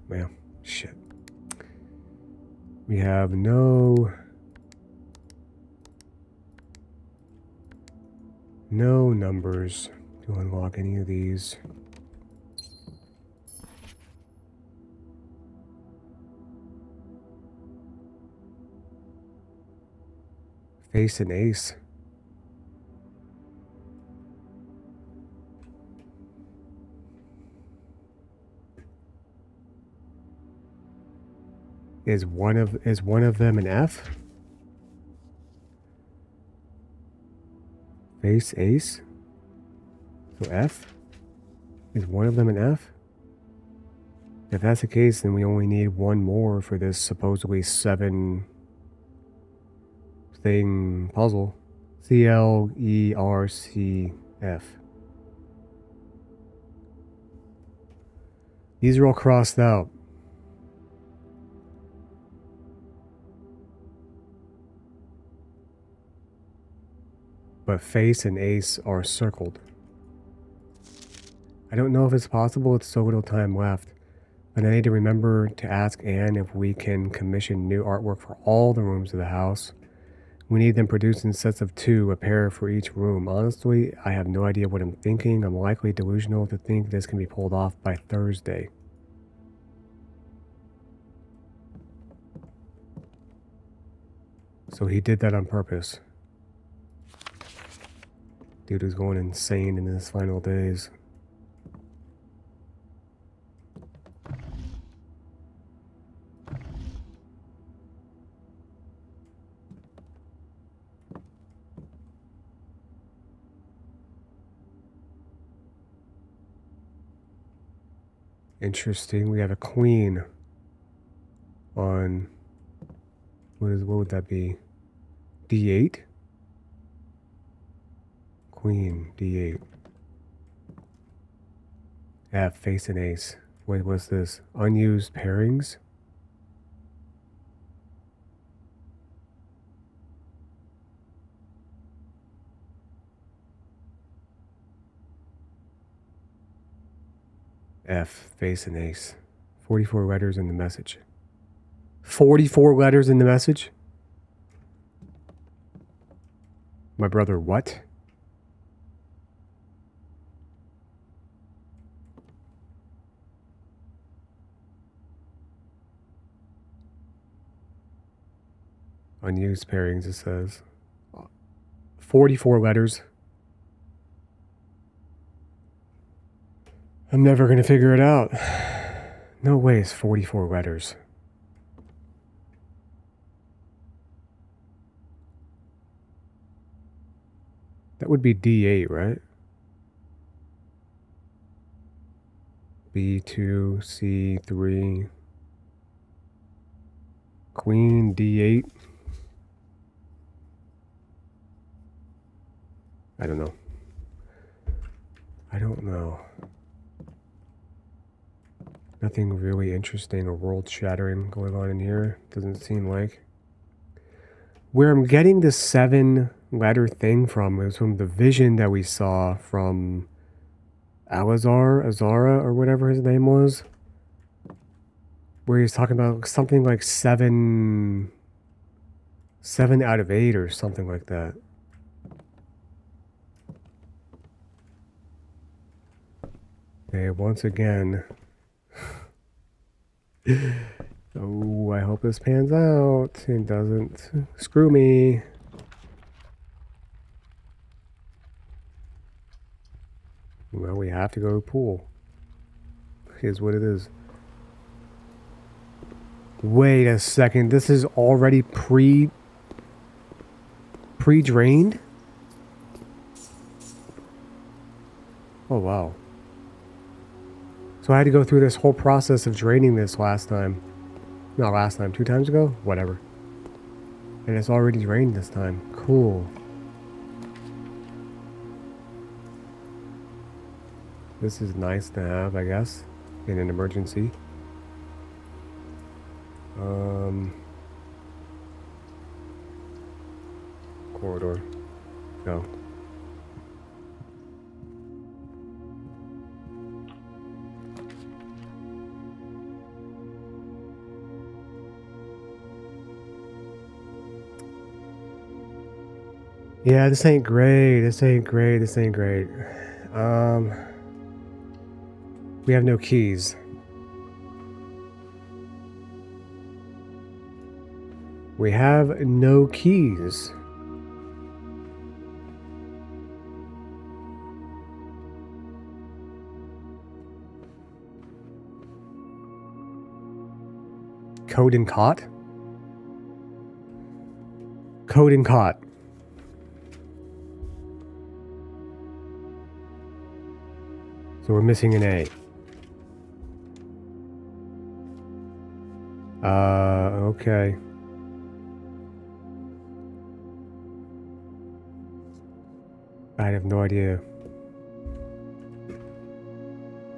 Well, shit. We have no numbers to unlock any of these. Face and ace. Is one of them an F? Face ace? So F? Is one of them an F? If that's the case, then we only need one more for this supposedly 7 thing puzzle. CLERCF. These are all crossed out. but face and ace are circled. I don't know if it's possible, it's so little time left, but I need to remember to ask Anne if we can commission new artwork for all the rooms of the house. We need them produced in sets of 2, a pair for each room. Honestly, I have no idea what I'm thinking. I'm likely delusional to think this can be pulled off by Thursday. So he did that on purpose. Dude is going insane in his final days. Interesting. We have a queen on what would that be? D8? Queen, D8. F, face and ace. Wait, what's this? Unused pairings? F, face and ace. 44 letters in the message. 44 letters in the message? My brother, what? Unused pairings, it says. 44 letters. I'm never going to figure it out. No way it's 44 letters. That would be D8, right? B2, C3. Queen, D8. I don't know. I don't know. Nothing really interesting or world-shattering going on in here. Doesn't seem like. Where I'm getting the 7-letter thing from is from the vision that we saw from Azara, or whatever his name was. Where he's talking about something like 7 out of 8 or something like that. Okay, once again. Oh, I hope this pans out and doesn't screw me. Well, we have to go to the pool. Here's what it is. Wait a second, this is already pre-drained? Oh, wow. So I had to go through this whole process of draining this last time. Not last time, 2 times ago? Whatever. And it's already drained this time. Cool. This is nice to have, I guess, in an emergency. Corridor. Go. Yeah, this ain't great. This ain't great. This ain't great. We have no keys. We have no keys. Code and cot? Code and cot. So we're missing an A. Okay. I have no idea.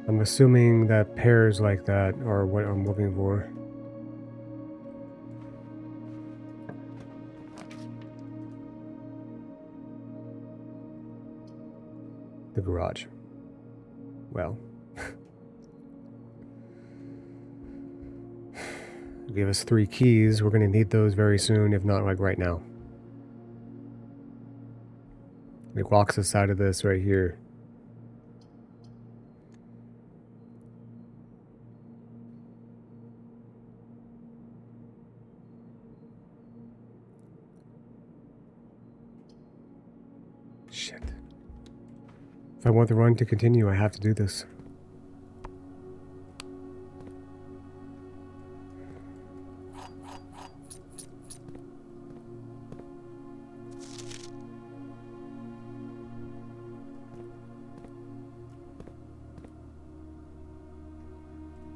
I'm assuming that pairs like that are what I'm looking for. The garage. Well. Give us 3 keys. We're going to need those very soon, if not like right now. It walks the side of this right here. Shit. If I want the run to continue, I have to do this.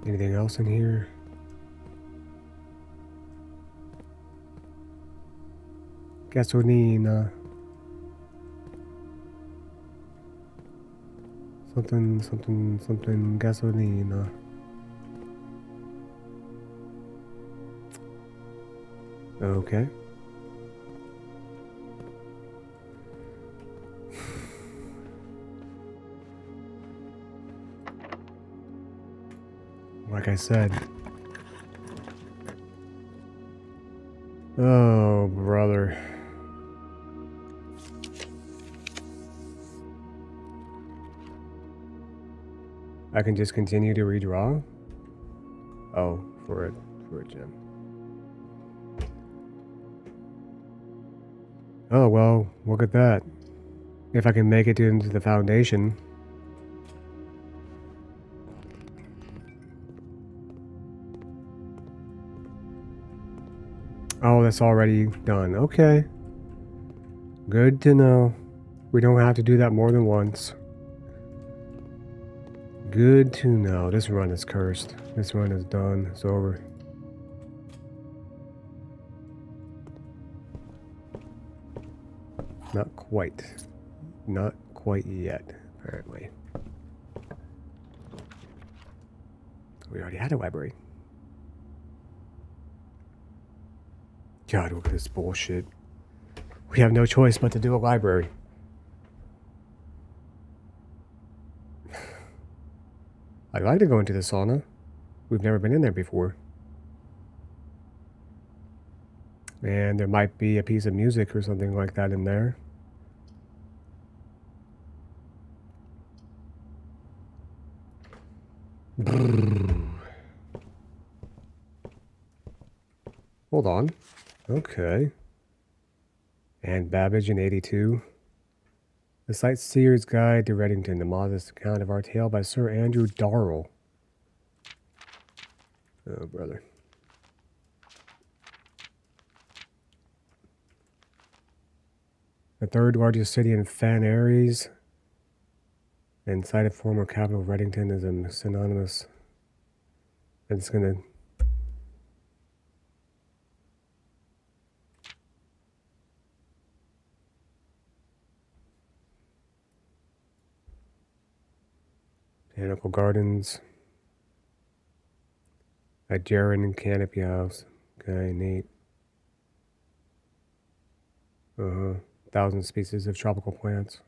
Anything else in here? Gasolina. Something, gasolina. Okay. Like I said. Oh, brother. I can just continue to redraw? Oh, for a gem. Oh, well, look at that. If I can make it into the foundation. Oh, that's already done. Okay. Good to know. We don't have to do that more than once. Good to know. This run is cursed. This run is done. It's over. Not quite. Not quite yet, apparently. We already had a library. God, look at this bullshit. We have no choice but to do a library. I'd like to go into the sauna. We've never been in there before. And there might be a piece of music or something like that in there. Hold on. Okay. And Babbage in 82. The Sightseer's Guide to Reddington, the modest account of our tale by Sir Andrew Darrell. Oh, brother. The third largest city in Fan Aries and site of former capital of Reddington is a synonymous. It's gonna. Botanical Gardens. A Jaron and Canopy House. Okay, neat. 1,000 species of tropical plants.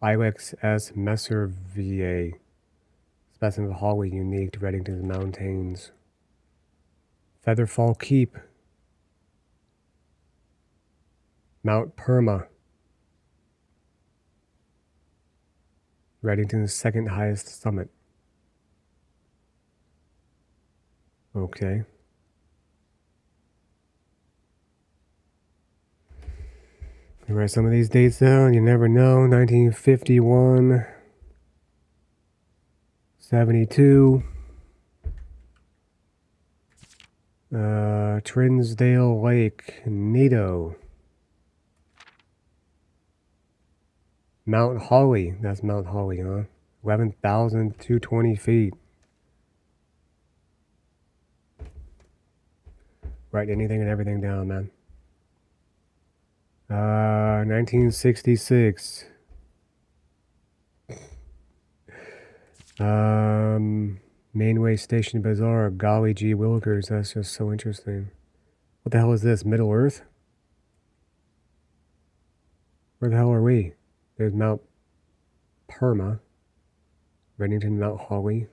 Ilex S. Messervier. Specimen of hallway unique to Reddington's mountains. Featherfall Keep. Mount Perma. Reddington's second highest summit. Okay. Write some of these dates down. You never know. 1951. 72. Trinsdale Lake. Nato. Mount Holly. That's Mount Holly, huh? 11,220 feet. Write anything and everything down, man. 1966. Mainway Station Bazaar. Golly gee willikers. That's just so interesting. What the hell is this? Middle Earth? Where the hell are we? There's Mount Perma. Reddington, Mount Holly.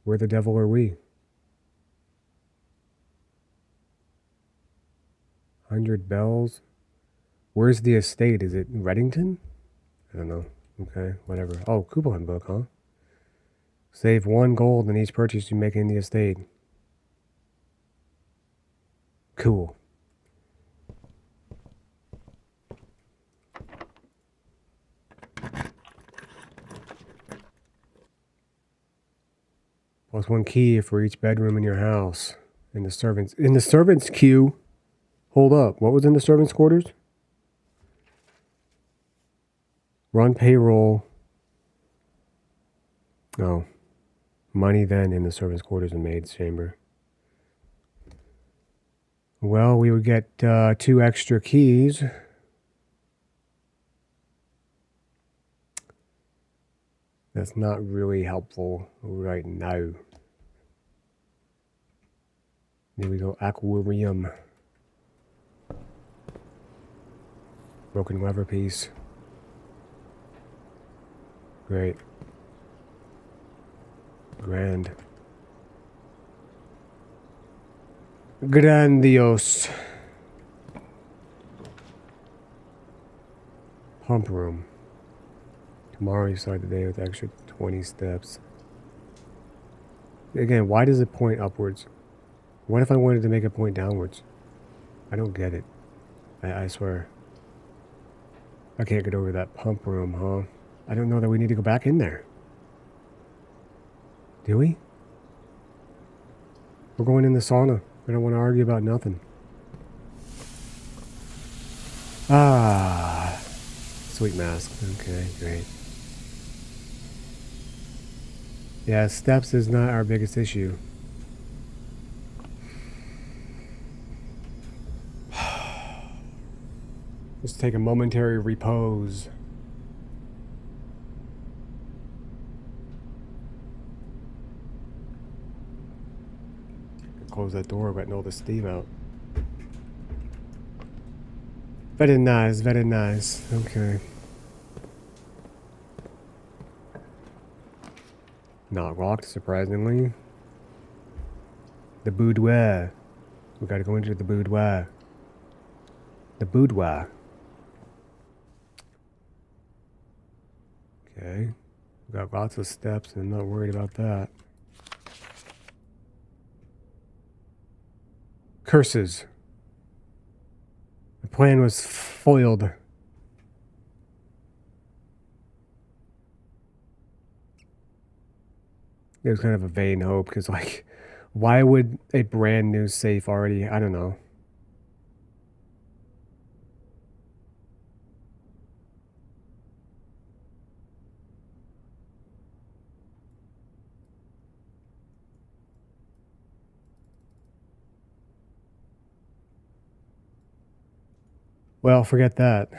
Where the devil are we? 100 bells. Where's the estate? Is it Reddington? I don't know. Okay, whatever. Oh, coupon book, huh? Save 1 gold in each purchase you make in the estate. Cool. Plus 1 key for each bedroom in your house. In the servants queue. Hold up. What was in the servants' quarters? Run payroll. Oh. Money then in the servants' quarters and maid's chamber. Well, we would get 2 extra keys. That's not really helpful right now. There we go. Aquarium. Broken lever piece. Great. Grand. Grandiose. Pump room. Tomorrow you start the day with extra 20 steps. Again, why does it point upwards? What if I wanted to make it point downwards? I don't get it. I swear. I can't get over that pump room, huh? I don't know that we need to go back in there. Do we? We're going in the sauna. I don't want to argue about nothing. Ah. Sweet mask. Okay, great. Yeah, steps is not our biggest issue. Just take a momentary repose. Close that door, letting all the steam out. Very nice, very nice. Okay. Not locked, surprisingly. The boudoir. We gotta go into the boudoir. The boudoir. Okay. We got lots of steps, and I'm not worried about that. Curses. The plan was foiled. It was kind of a vain hope, because, like, why would a brand new safe already, I don't know. Well, forget that.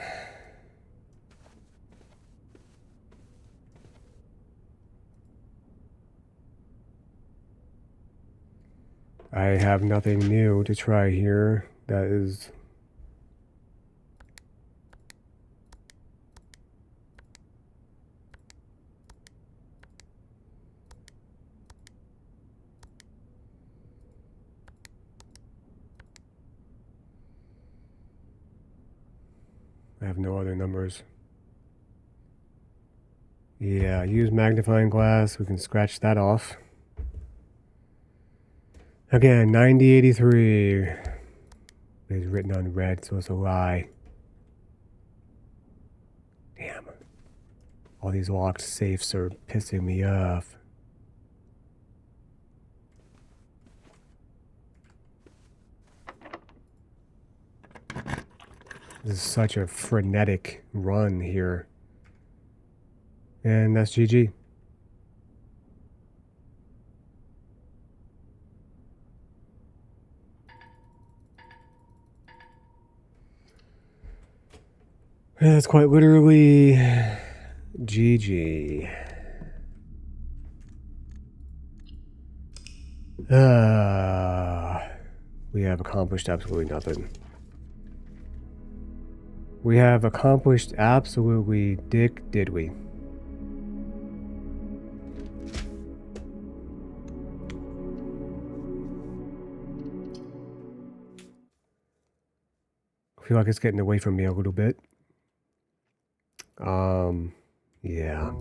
I have nothing new to try here. That is... I have no other numbers. Yeah, use magnifying glass. We can scratch that off. Again, 9083. It's written on red, so it's a lie. Damn. All these locked safes are pissing me off. This is such a frenetic run here. And that's GG. That's quite literally GG. We have accomplished absolutely nothing. We have accomplished absolutely dick did we. I feel like it's getting away from me a little bit. Yeah.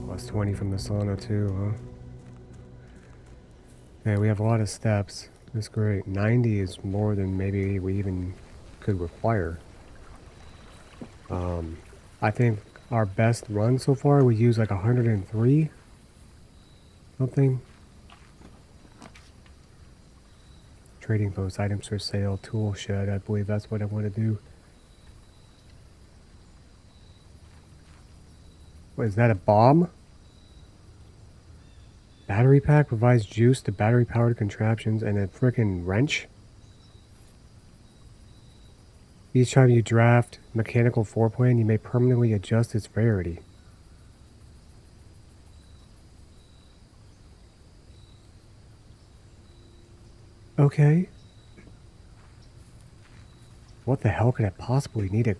Plus 20 from the sauna too, huh? Okay, we have a lot of steps. That's great. 90 is more than maybe we even could require. I think our best run so far, we used like 103 something. Trading post, items for sale, tool shed. I believe that's what I want to do. What, is that a bomb? Battery pack provides juice to battery powered contraptions and a freaking wrench. Each time you draft mechanical floor plan, you may permanently adjust its rarity. Okay. What the hell could I possibly need a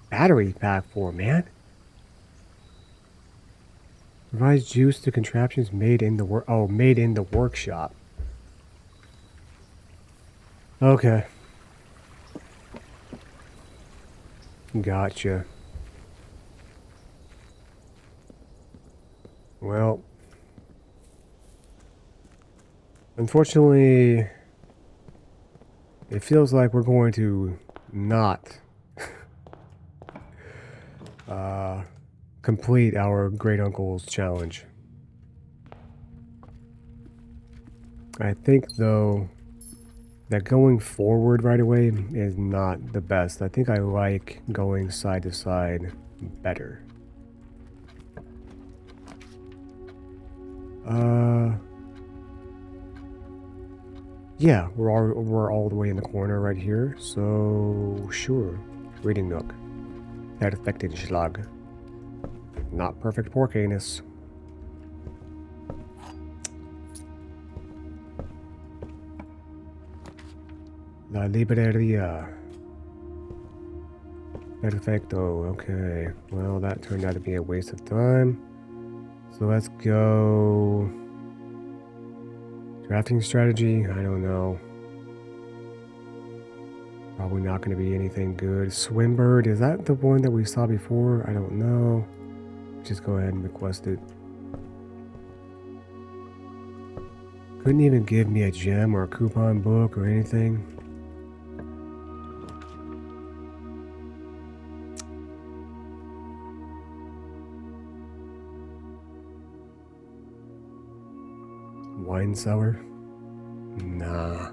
battery pack for, man? Provides juice to contraptions made in the workshop. Okay. Gotcha. Well, unfortunately, it feels like we're going to not complete our great uncle's challenge. I think, though, that going forward right away is not the best. I think I like going side to side better. Yeah, we're all the way in the corner right here, so sure. Reading nook. Perfected schlag. Not perfect pork anus. La libreria. Perfecto, okay. Well, that turned out to be a waste of time. So let's go... Drafting strategy? I don't know. Probably not going to be anything good. Swimbird, is that the one that we saw before? I don't know. Just go ahead and request it. Couldn't even give me a gem or a coupon book or anything. Wine cellar? Nah.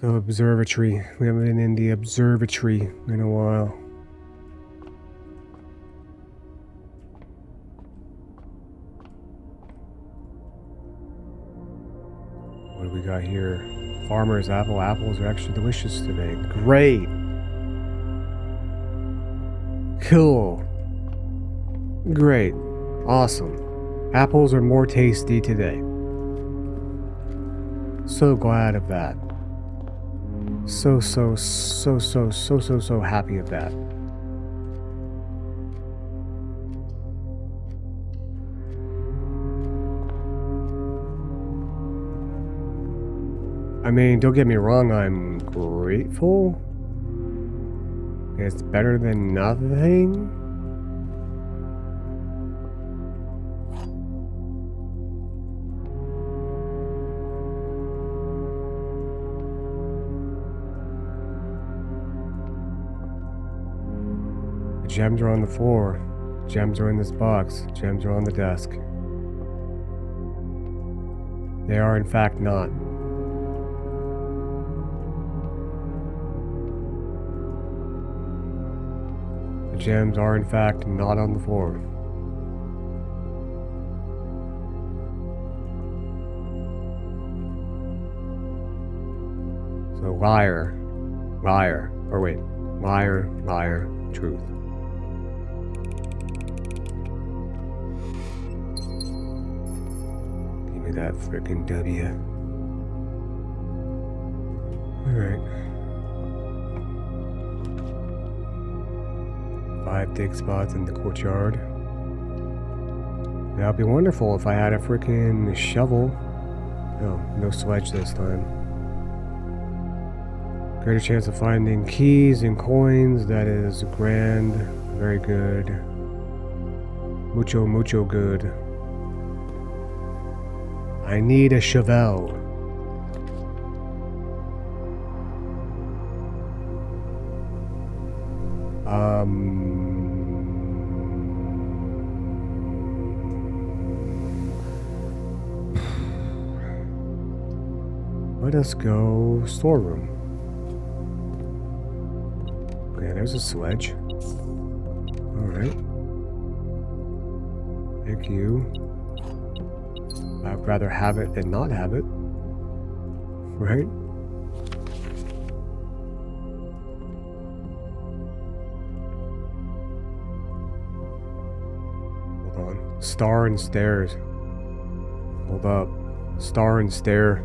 Go observatory. We haven't been in the observatory in a while. What do we got here? Farmer's apple. Apples are extra delicious today. Great. Cool. Great. Awesome. Apples are more tasty today. So glad of that. So happy of that. I mean, don't get me wrong, I'm grateful. It's better than nothing. Gems are on the floor. Gems are in this box. Gems are on the desk. They are, in fact, not. The gems are, in fact, not on the floor. So, liar. Liar. Or wait. Liar, liar, Truth. Give me that frickin' W. Alright. 5 dig spots in the courtyard. That would be wonderful if I had a frickin' shovel. Oh, no sledge this time. Greater chance of finding keys and coins. That is grand. Very good. Mucho, mucho good. I need a shovel. Let us go storeroom. Okay, there's a sledge. Alright. Thank you. I'd rather have it than not have it. Right? Hold on. Star and stairs. Hold up. Star and stare.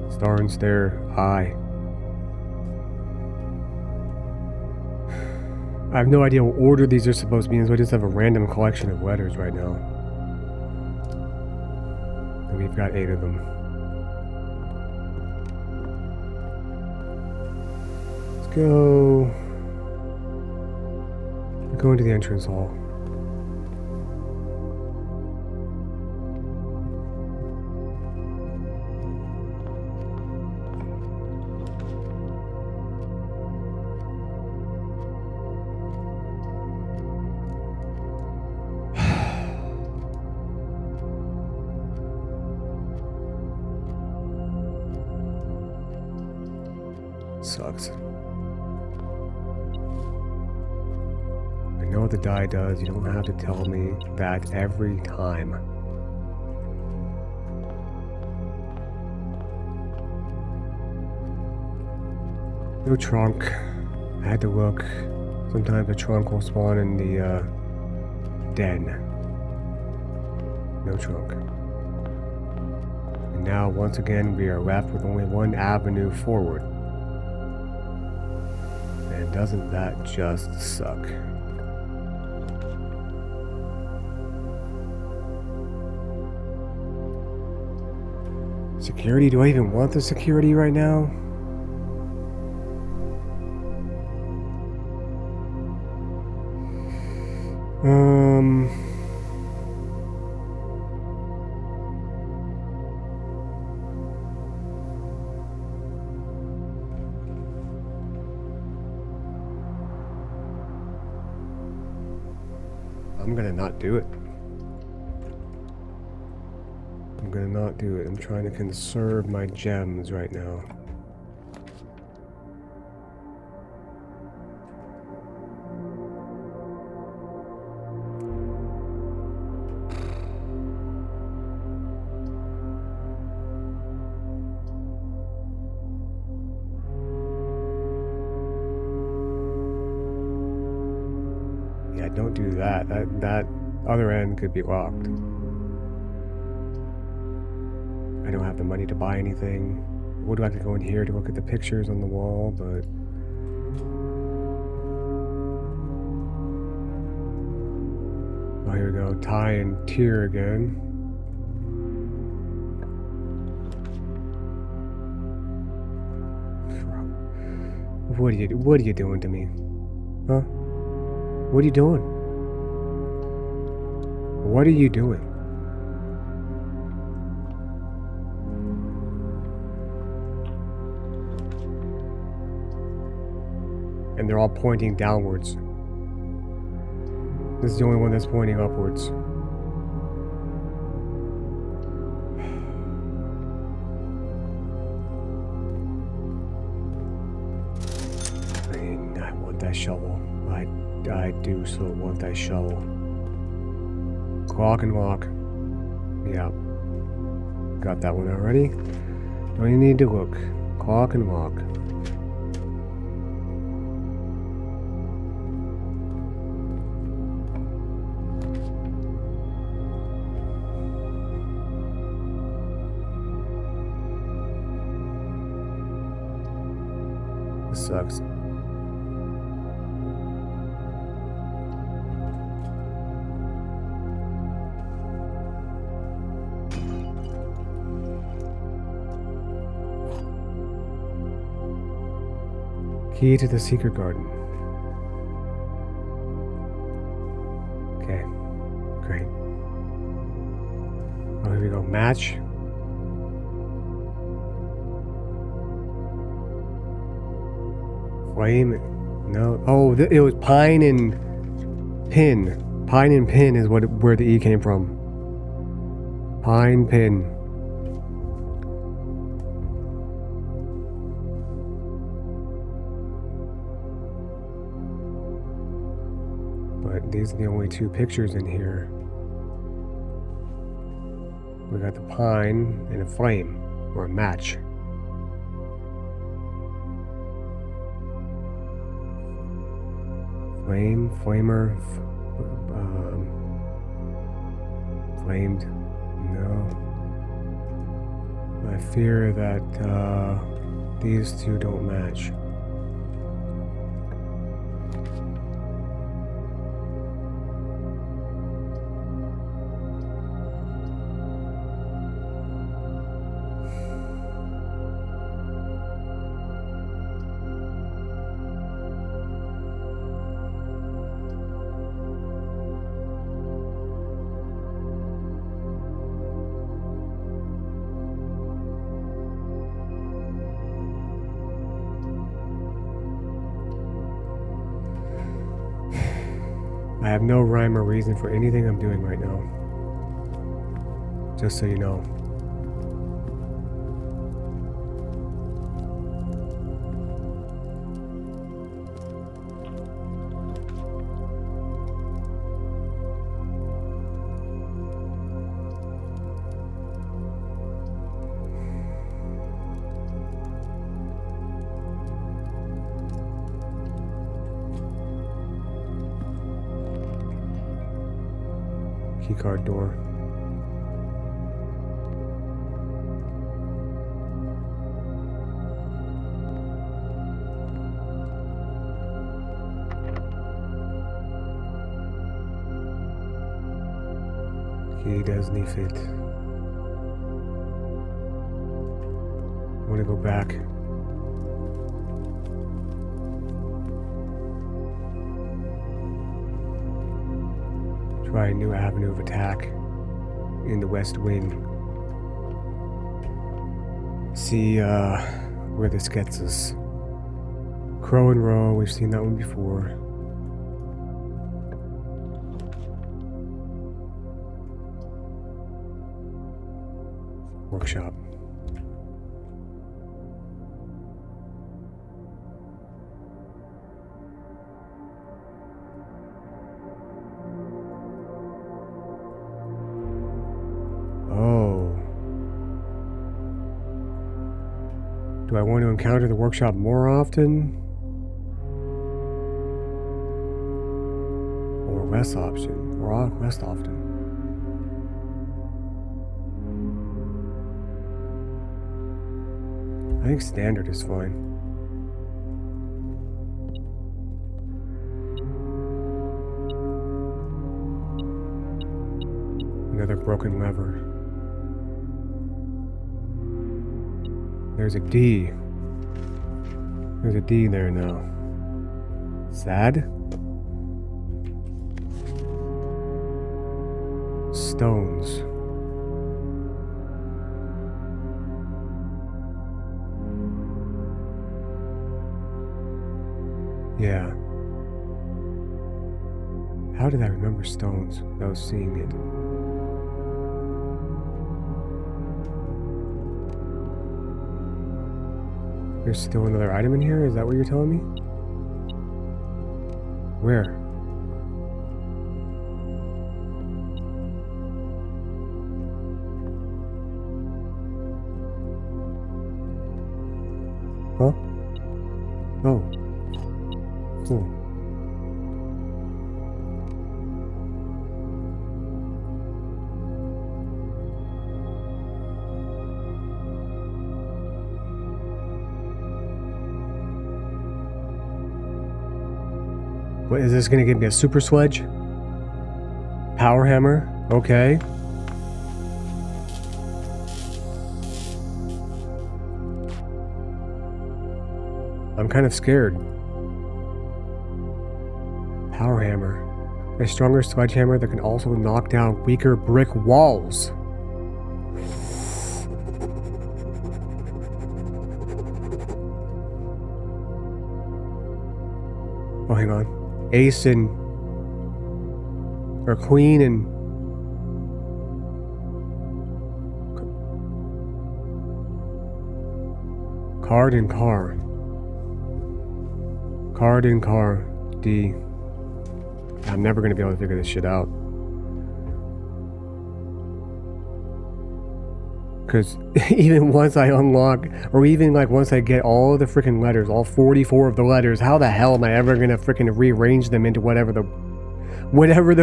Star and stare. Eye. I have no idea what order these are supposed to be in, so I just have a random collection of letters right now. And we've got 8 of them. Let's go. We're going to the entrance hall. Sucks. I know what the die does. You don't have to tell me that every time. No trunk. I had to look. Sometimes the trunk will spawn in the den. No trunk. And now, once again, we are left with only one avenue forward. And doesn't that just suck? Security? Do I even want the security right now? I'm gonna not do it. I'm gonna not do it. I'm trying to conserve my gems right now. Yeah, don't do that. That other end could be locked. I don't have the money to buy anything. I would like to go in here to look at the pictures on the wall, but... Oh, here we go. Tie and tear again. What are you doing to me? Huh? What are you doing? What are you doing? And they're all pointing downwards. This is the only one that's pointing upwards. I mean, I want that shovel. I do so want that shovel. Clock and walk. Yeah. Got that one already. Don't even need to look. Clock and walk. This sucks. Key to the secret garden. Okay, great. Oh, here we go. Match. Flame. No. Oh, it was pine and pin. Pine and pin is where the E came from. Pine pin. But these are the only two pictures in here. We got the pine and a flame, or a match. Flame, flamer, flamed. No. I fear that these two don't match. I have no rhyme or reason for anything I'm doing right now. Just so you know. Keycard door. Key doesn't fit. I want to go back. Try a new avenue of attack in the West Wing. See where this gets us. Crow and Row, we've seen that one before. Workshop. Do I want to encounter the workshop more often? Or less often? Or less often? I think standard is fine. Another broken lever. There's a D. There's a D there now. Sad? Stones. Yeah. How did I remember stones without seeing it? There's still another item in here? Is that what you're telling me? Where? Huh? Oh. Cool. What is this gonna give me, a super sledge? Power hammer? Okay. I'm kind of scared. Power hammer. A stronger sledgehammer that can also knock down weaker brick walls. Oh, hang on. Ace and... or queen and... card and car. Card and car. D. I'm never going to be able to figure this shit out. Because even once I unlock, or even like once I get all of the freaking letters, all 44 of the letters, how the hell am I ever going to freaking rearrange them into whatever the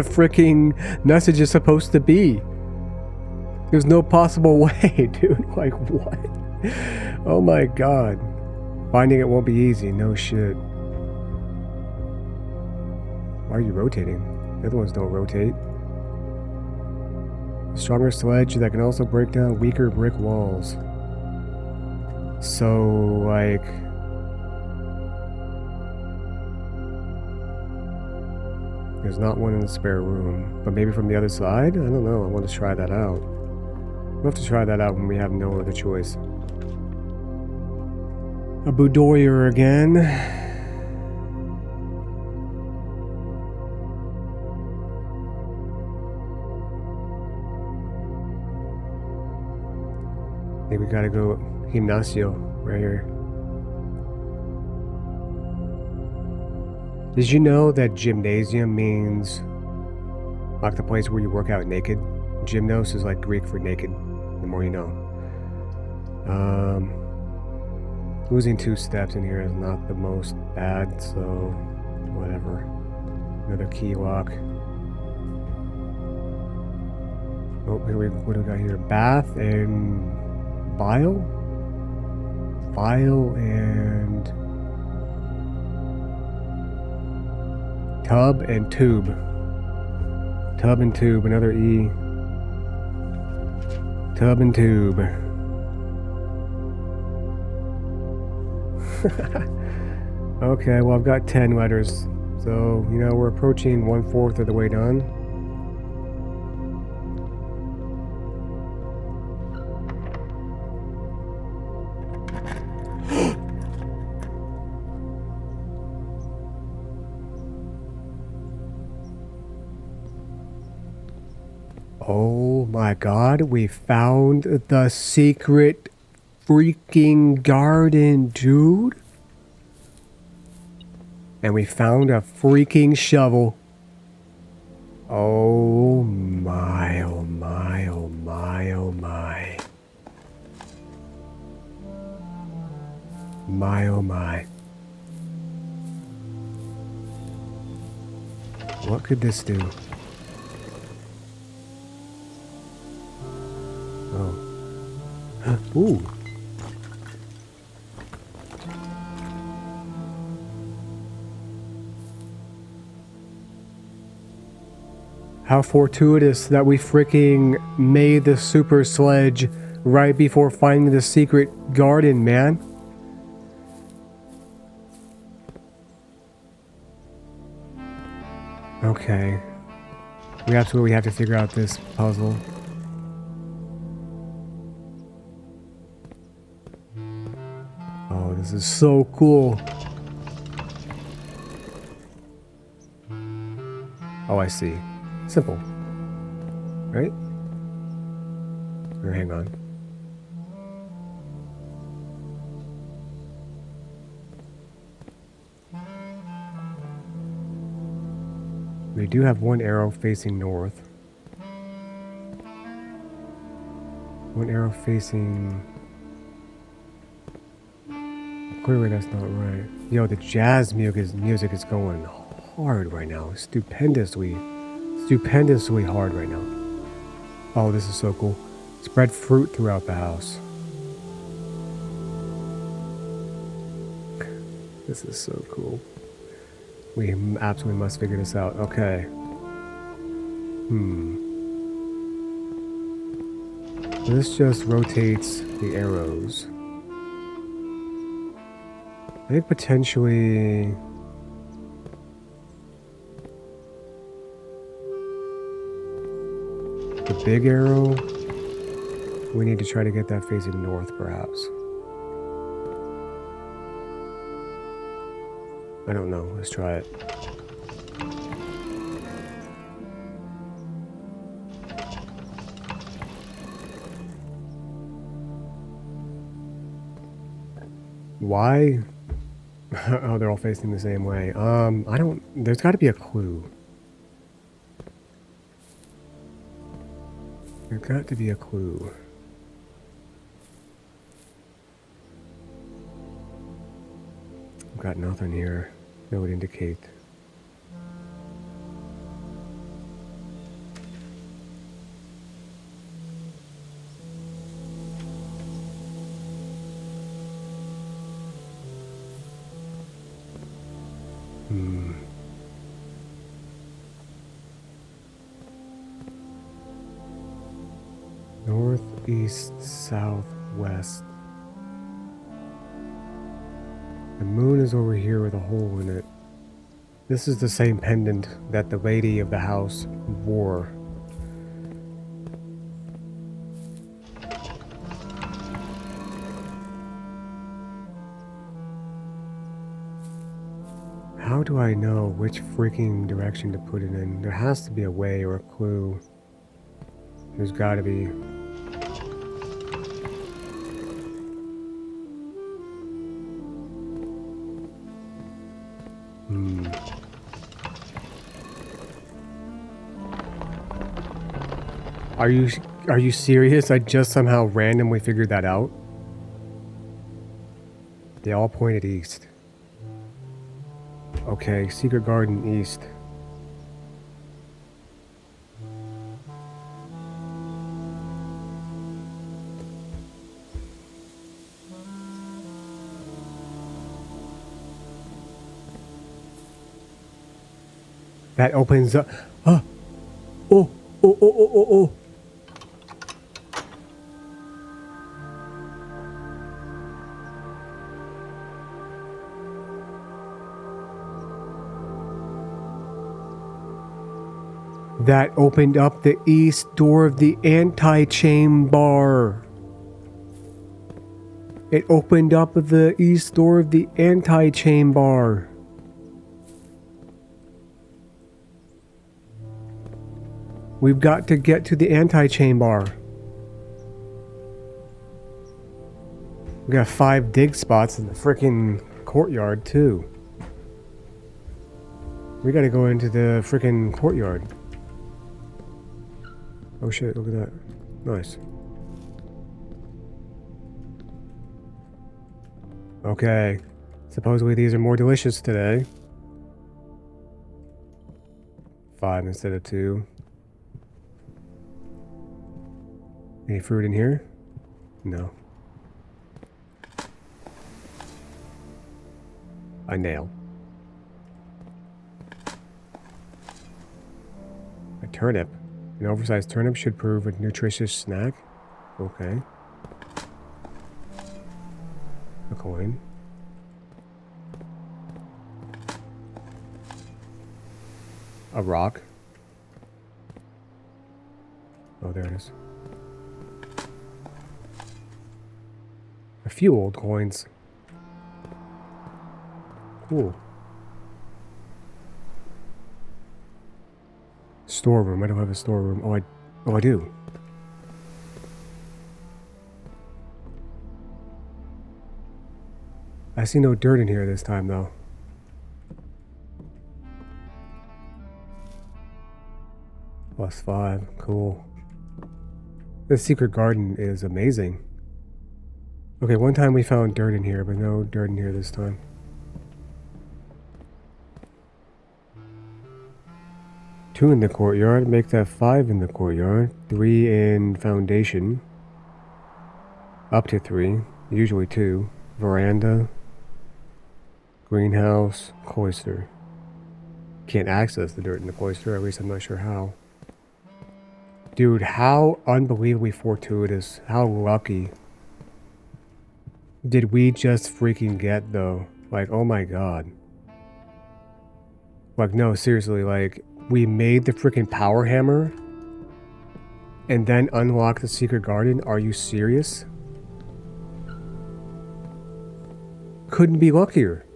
freaking message is supposed to be? There's no possible way, dude. Like, what? Oh my god. Finding it won't be easy. No shit. Why are you rotating? The other ones don't rotate. A stronger sledge that can also break down weaker brick walls. So, like... there's not one in the spare room. But maybe from the other side? I don't know. I want to try that out. We'll have to try that out when we have no other choice. A boudoir again. I think we gotta go gimnasio right here. Did you know that gymnasium means like the place where you work out naked? Gymnos is like Greek for naked, the more you know. Losing 2 steps in here is not the most bad, so whatever. Another key lock. Oh, what do we got here? Bath and vial? Vial and tub and tube. Tub and tube, another E. Tub and tube. Okay, well I've got 10 letters. So, you know, we're approaching 1/4 of the way done. Oh my god, we found the secret freaking garden, dude. And we found a freaking shovel. Oh my, oh my, oh my, oh my. My, oh my. What could this do? Oh. Ooh. How fortuitous that we freaking made the super sledge right before finding the secret garden, man. Okay. We absolutely have to figure out this puzzle. Oh, this is so cool. Oh, I see. Simple. Right? Or hang on. We do have one arrow facing north. One arrow facing Clearly that's not right. Yo, the jazz music is going hard right now. Stupendously hard right now. Oh, this is so cool. Spread fruit throughout the house. This is so cool. We absolutely must figure this out. Okay. This just rotates the arrows. I think potentially... the big arrow, we need to try to get that facing north, perhaps. I don't know. Let's try it. Why? Oh, they're all facing the same way. I don't... There's got to be a clue. There's got to be a clue. I've got nothing here that would indicate. North, east, south, west. The moon is over here with a hole in it. This is the same pendant that the lady of the house wore. How do I know which freaking direction to put it in? There has to be a way or a clue. There's gotta be. Are you serious? I just somehow randomly figured that out? They all pointed east. Okay, secret garden east. That opens up. Oh, oh, oh, oh, oh, oh, oh. That opened up the east door of the antechamber. It opened up the east door of the antechamber. We've got to get to the antechamber. We got 5 dig spots in the freaking courtyard too. We gotta go into the freaking courtyard. Oh shit, look at that. Nice. Okay. Supposedly these are more delicious today. 5 instead of 2. Any fruit in here? No. A nail. A turnip. An oversized turnip should prove a nutritious snack. Okay. A coin. A rock. Oh, there it is. A few old coins. Cool. Storeroom. I don't have a storeroom. Oh, I do. I see no dirt in here this time, though. +5. Cool. This secret garden is amazing. Okay, one time we found dirt in here, but no dirt in here this time. Two in the courtyard, make that 5 in the courtyard. 3 in foundation. Up to 3, usually 2. Veranda. Greenhouse. Cloister. Can't access the dirt in the cloister, at least I'm not sure how. Dude, how unbelievably fortuitous. How lucky did we just freaking get, though? Like, oh my god. Like, no, seriously, like, we made the freaking power hammer and then unlocked the secret garden? Are you serious? Couldn't be luckier.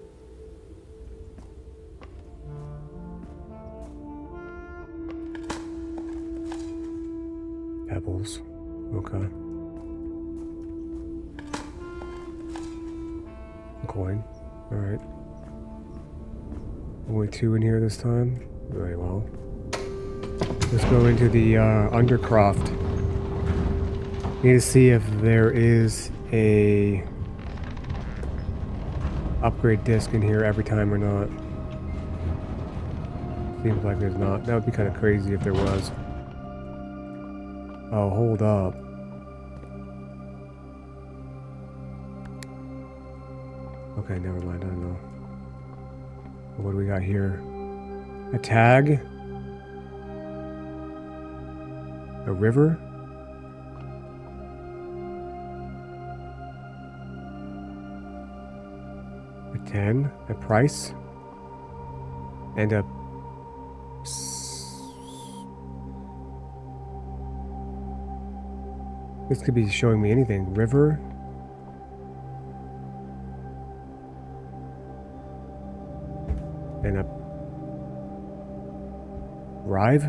Pebbles. Okay. Coin. Alright. Only 2 in here this time? Very well. Let's go into the Undercroft. Need to see if there is a upgrade disc in here every time or not. Seems like there's not. That would be kind of crazy if there was. Oh, hold up. Okay, never mind. I don't know. What do we got here? A tag? A river? A 10? A price? And a... This could be showing me anything. River? And a... Rive?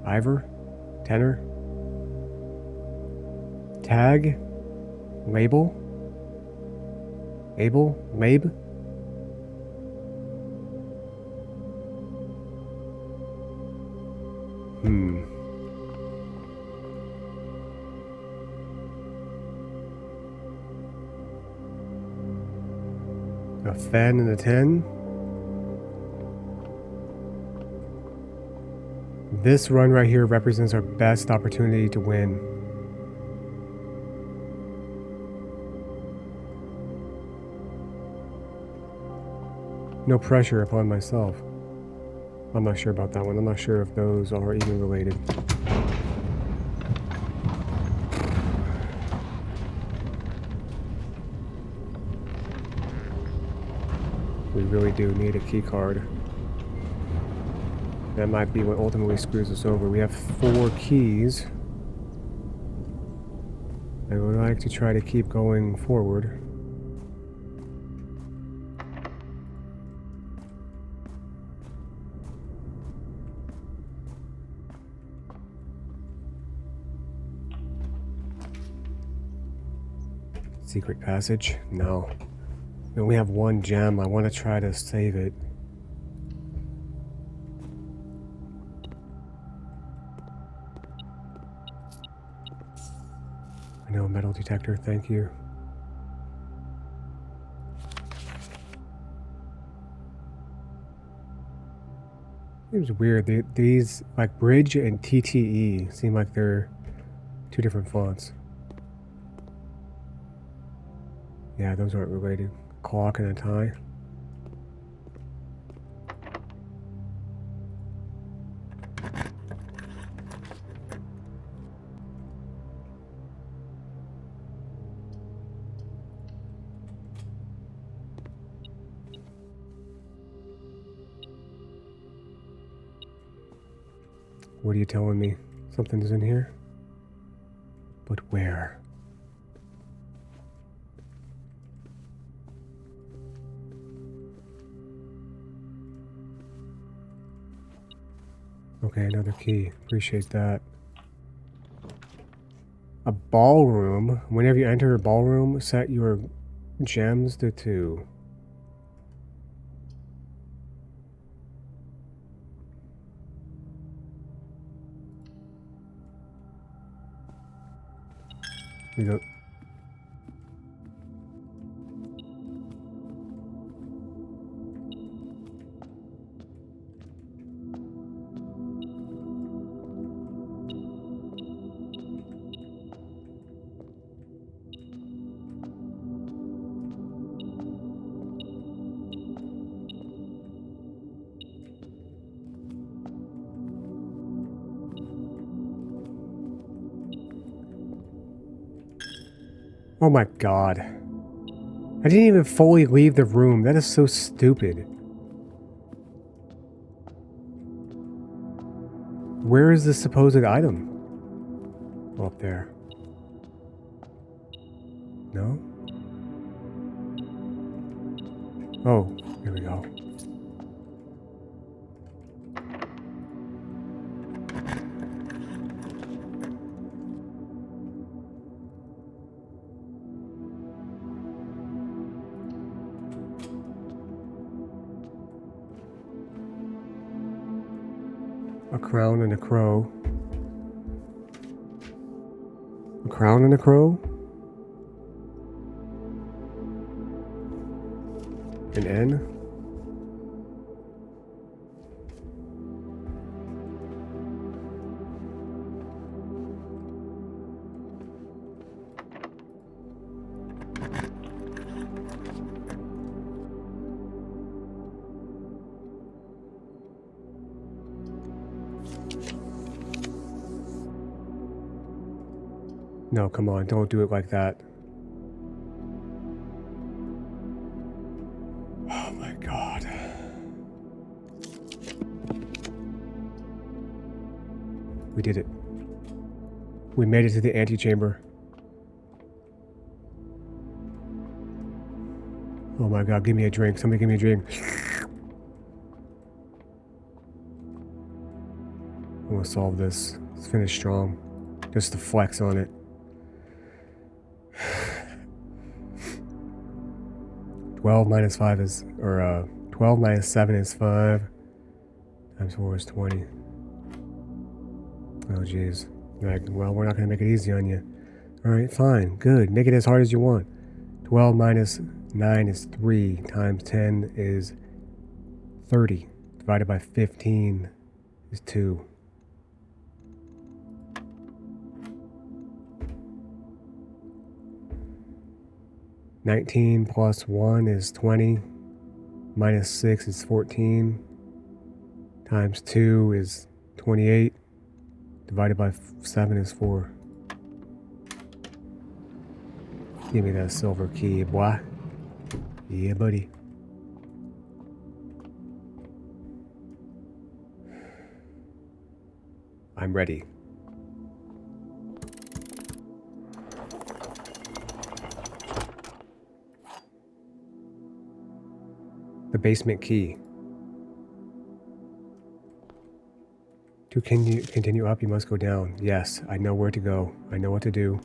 Ivor? Tenor? Tag? Label? Able? Lab? A fan and a 10? This run right here represents our best opportunity to win. No pressure upon myself. I'm not sure about that one. I'm not sure if those are even related. We really do need a key card. That might be what ultimately screws us over. We have 4 keys. I would like to try to keep going forward. Secret passage? No. We only have 1 gem. I want to try to save it. I know, metal detector. Thank you. Seems weird. These, like Bridge and TTE, seem like they're 2 different fonts. Yeah, those aren't related. Clock and a tie. What are you telling me? Something's in here? But where? Okay, another key. Appreciate that. A ballroom. Whenever you enter a ballroom, set your gems to 2. We don't. Oh my god. I didn't even fully leave the room. That is so stupid. Where is the supposed item? Oh, up there. No? Oh, here we go. A crown and a crow. A crown and a crow? An N? No, come on, don't do it like that. Oh my god. We did it. We made it to the antechamber. Oh my god, give me a drink. Somebody give me a drink. I want to solve this. Let's finish strong. Just to flex on it. 12 minus 5 is, or 12 minus 7 is 5. Times 4 is 20. Oh jeez. Like, well, we're not going to make it easy on you. Alright, fine. Good. Make it as hard as you want. 12 minus 9 is 3. Times 10 is 30. Divided by 15 is 2. $19 plus 1 is 20. Minus 6 is 14. Times 2 is 28. Divided by 7 is 4. Give me that silver key, boy. Yeah, buddy. I'm ready. The basement key. To continue up, you must go down. Yes, I know where to go. I know what to do.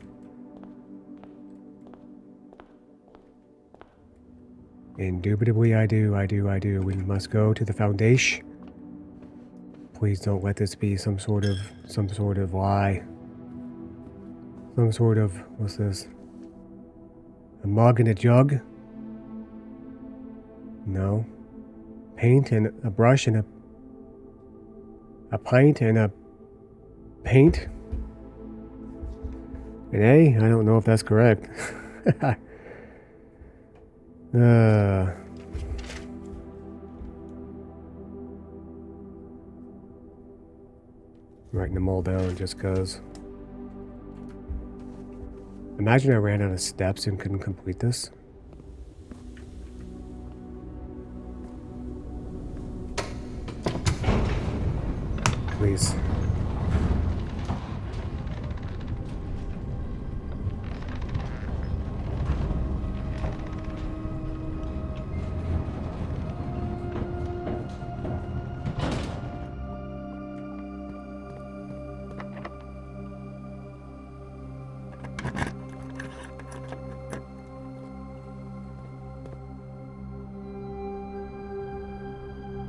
Indubitably, I do. We must go to the foundation. Please don't let this be some sort of lie. Some sort of, what's this? A mug and a jug? No. Paint and a brush and a pint and a paint? An A? I don't know if that's correct. Writing them all down just cause. Imagine I ran out of steps and couldn't complete this. Please.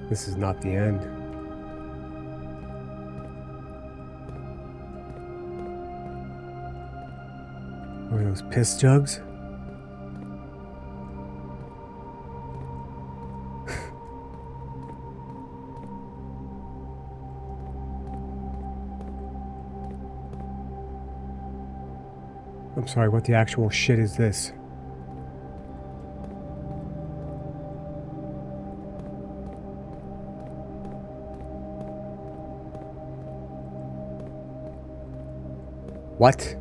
This is not the end. those piss jugs? I'm sorry, what the actual shit is this? What?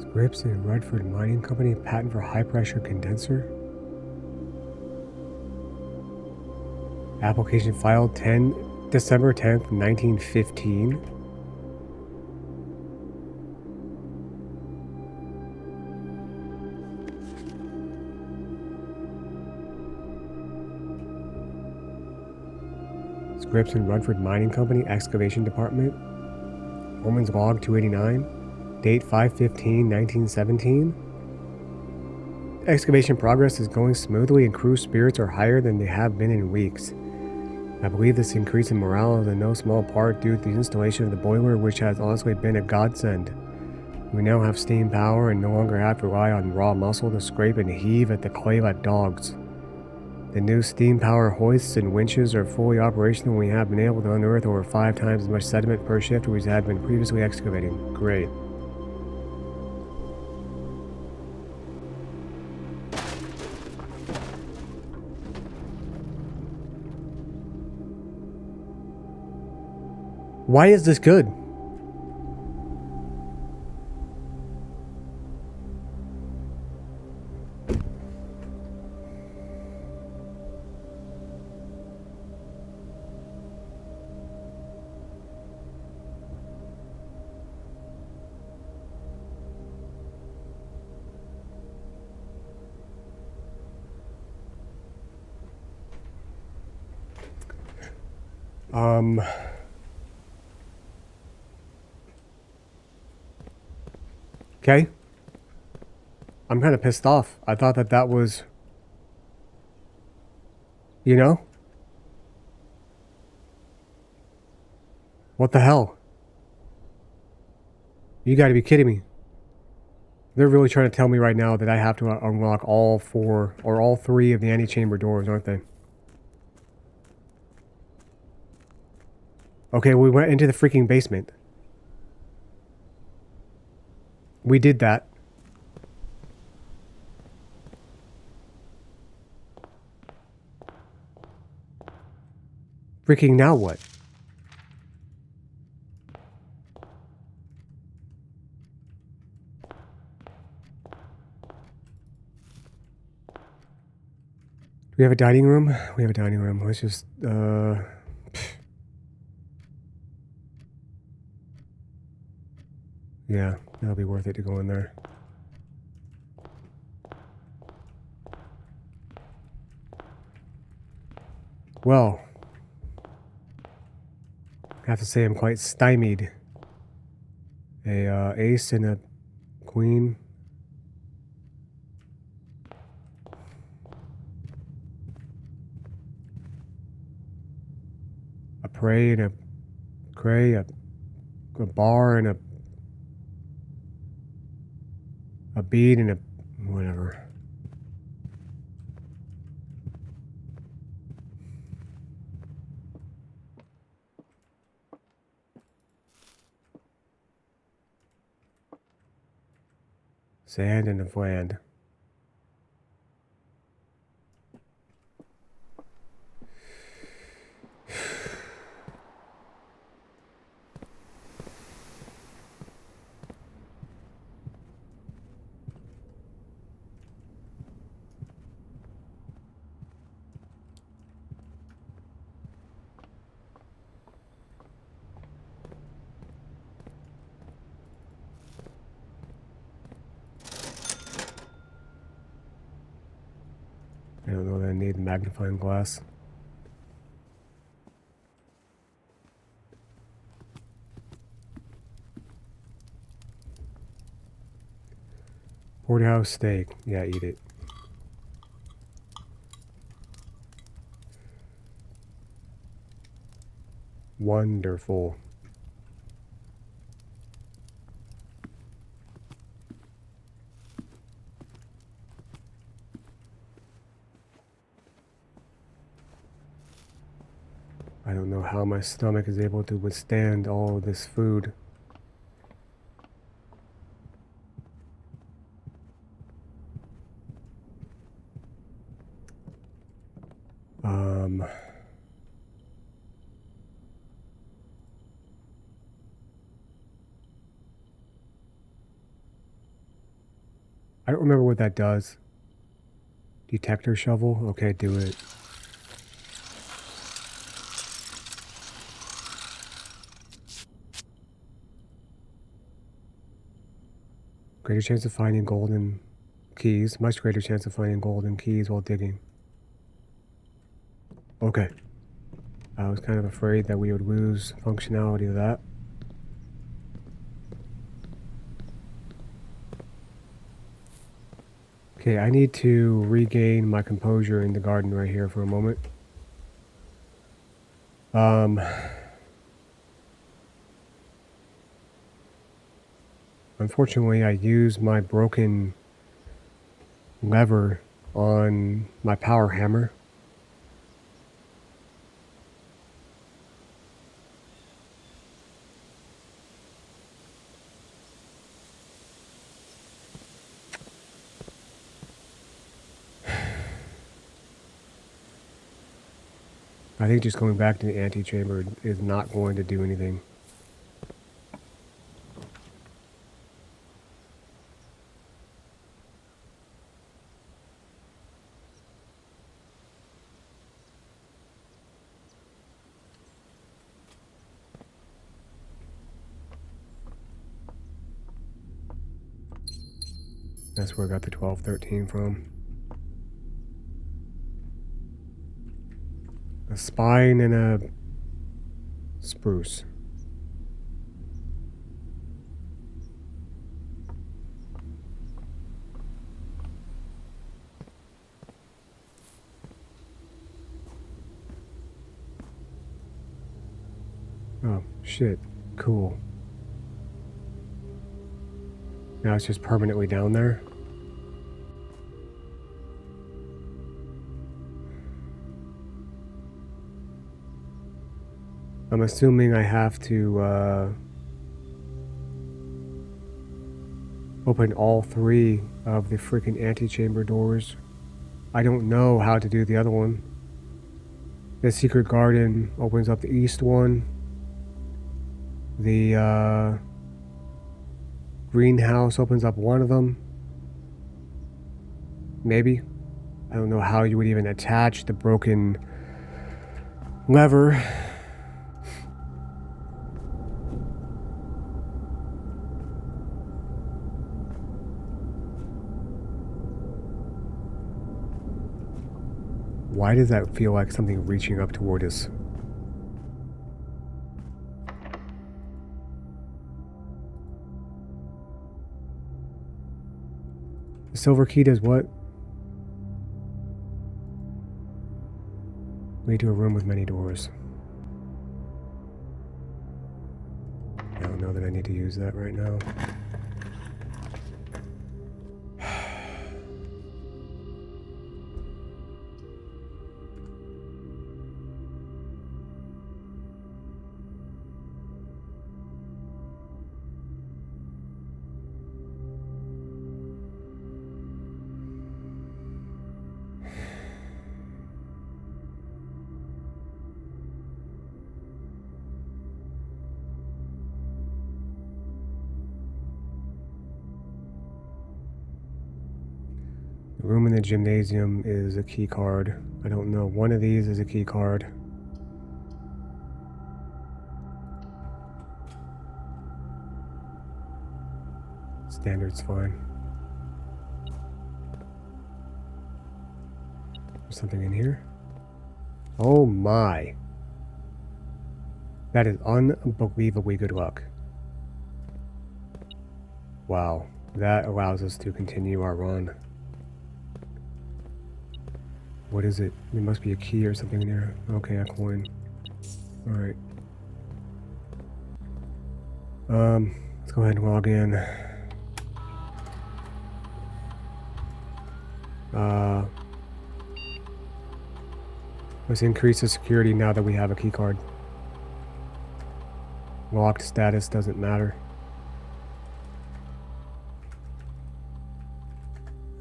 Scripps and Rutherford Mining Company patent for high-pressure condenser. Application filed December 10th, 1915. Scripps and Rutherford Mining Company, Excavation Department. Foreman's Log 289. Date 5/15/1917. Excavation progress is going smoothly and crew spirits are higher than they have been in weeks. I believe this increase in morale is in no small part due to the installation of the boiler, which has honestly been a godsend. We now have steam power and no longer have to rely on raw muscle to scrape and heave at the clay like dogs. The new steam power hoists and winches are fully operational and we have been able to unearth over 5 times as much sediment per shift as we had been previously excavating. Great. Why is this good? Okay. I'm kind of pissed off. I thought that was, you know? What the hell? You gotta be kidding me. They're really trying to tell me right now that I have to unlock all 4 or all 3 of the antechamber doors, aren't they? Okay, we went into the freaking basement. We did that. Freaking now what? Do we have a dining room? We have a dining room. Let's just, yeah, that'll be worth it to go in there. Well, I have to say I'm quite stymied. A ace and a queen. A prey and a cray, a bar and a bead and a whatever. Sand and a fland. I don't know that I need a magnifying glass. Porterhouse steak. Yeah, eat it. Wonderful. I don't know how my stomach is able to withstand all of this food. I don't remember what that does. Detector shovel? Okay, do it. Greater chance of finding golden keys. Much greater chance of finding golden keys while digging. Okay. I was kind of afraid that we would lose functionality of that. Okay, I need to regain my composure in the garden right here for a moment. Unfortunately, I used my broken lever on my power hammer. I think just going back to the antechamber is not going to do anything. That's where I got the 1213 from. A spine and a spruce. Oh, shit. Cool. Now it's just permanently down there. I'm assuming I have to open all 3 of the freaking antechamber doors. I don't know how to do the other one. The secret garden opens up the east one. The greenhouse opens up one of them. Maybe. I don't know how you would even attach the broken lever. Why does that feel like something reaching up toward us? The silver key does what? Lead to a room with many doors. I don't know that I need to use that right now. The room in the gymnasium is a key card. I don't know. One of these is a key card. Standard's fine. There's something in here. Oh my. That is unbelievably good luck. Wow. That allows us to continue our run. What is it? There must be a key or something in there. Okay, a coin. Alright. Let's go ahead and log in. Let's increase the security now that we have a key card. Locked status doesn't matter.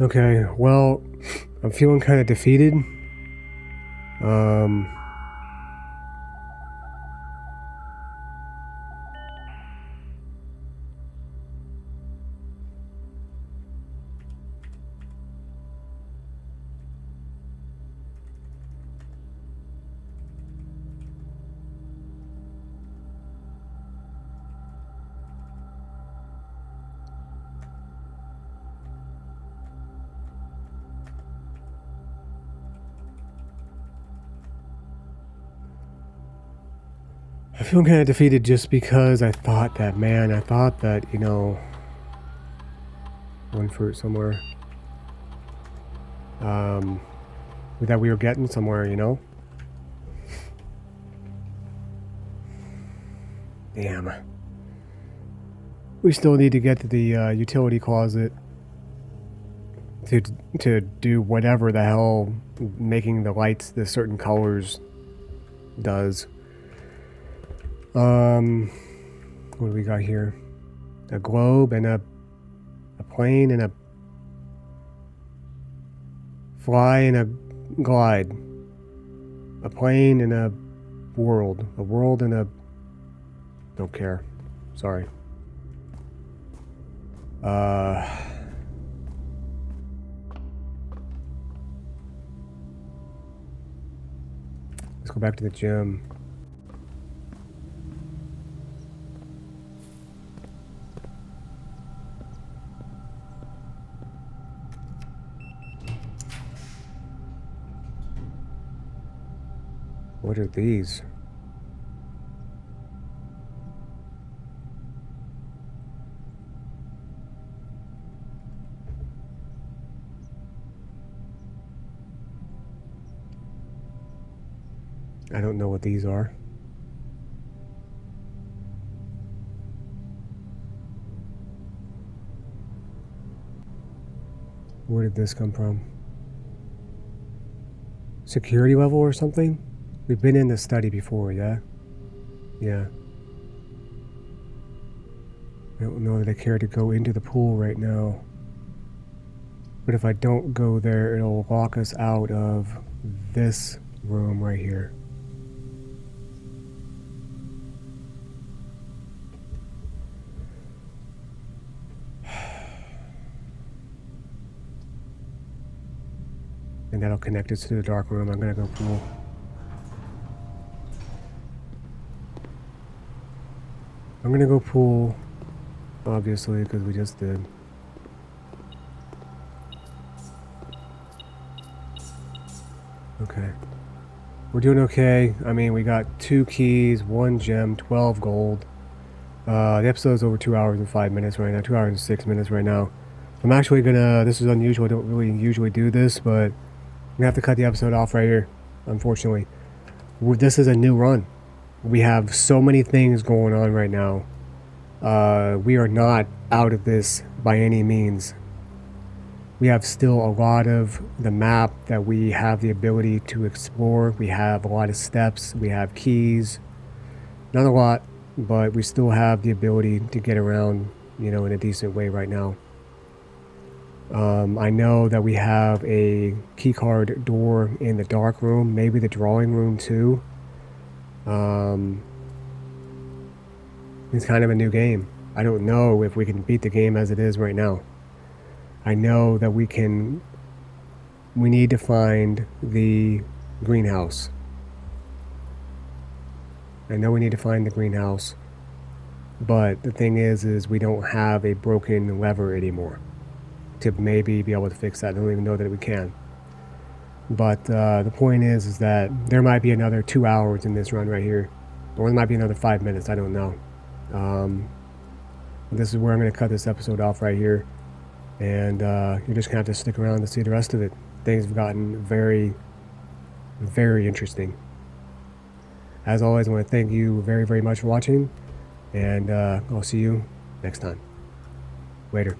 Okay, well, I'm feeling kind of defeated. I feel kind of defeated just because I thought that, you know, one fruit somewhere, that we were getting somewhere, you know? Damn. We still need to get to the utility closet to do whatever the hell making the lights the certain colors does. What do we got here? A globe and a plane and a fly and a glide. A plane and a world. A world and a... Don't care. Sorry. Let's go back to the gym. What are these? I don't know what these are. Where did this come from? Security level or something? We've been in this study before, yeah? Yeah. I don't know that I care to go into the pool right now. But if I don't go there, it'll lock us out of this room right here. And that'll connect us to the dark room. I'm gonna go pool. I'm gonna go pool, obviously, because we just did. Okay. we're doing okay. I mean, we got 2 keys, 1 gem, 12 gold. The episode's over 2 hours and 5 minutes right now, 2 hours and 6 minutes right now. I'm actually gonna, this is unusual, I don't really usually do this, but I'm gonna have to cut the episode off right here, unfortunately. This is a new run. We have so many things going on right now. We are not out of this by any means. We have still a lot of the map that we have the ability to explore. We have a lot of steps, we have keys. Not a lot, but we still have the ability to get around, you know, in a decent way right now. I know that we have a keycard door in the dark room, maybe the drawing room too. It's kind of a new game. I don't know if we can beat the game as it is right now. I know that we need to find the greenhouse. I know we need to find the greenhouse, but the thing is we don't have a broken lever anymore to maybe be able to fix that. I don't even know that we can. But the point is that there might be another 2 hours in this run right here, or there might be another 5 minutes. I don't know. This is where I'm going to cut this episode off right here, and you're just going to have to stick around to see the rest of it. Things have gotten very, very interesting. As always, I want to thank you very, very much for watching, and I'll see you next time. Later.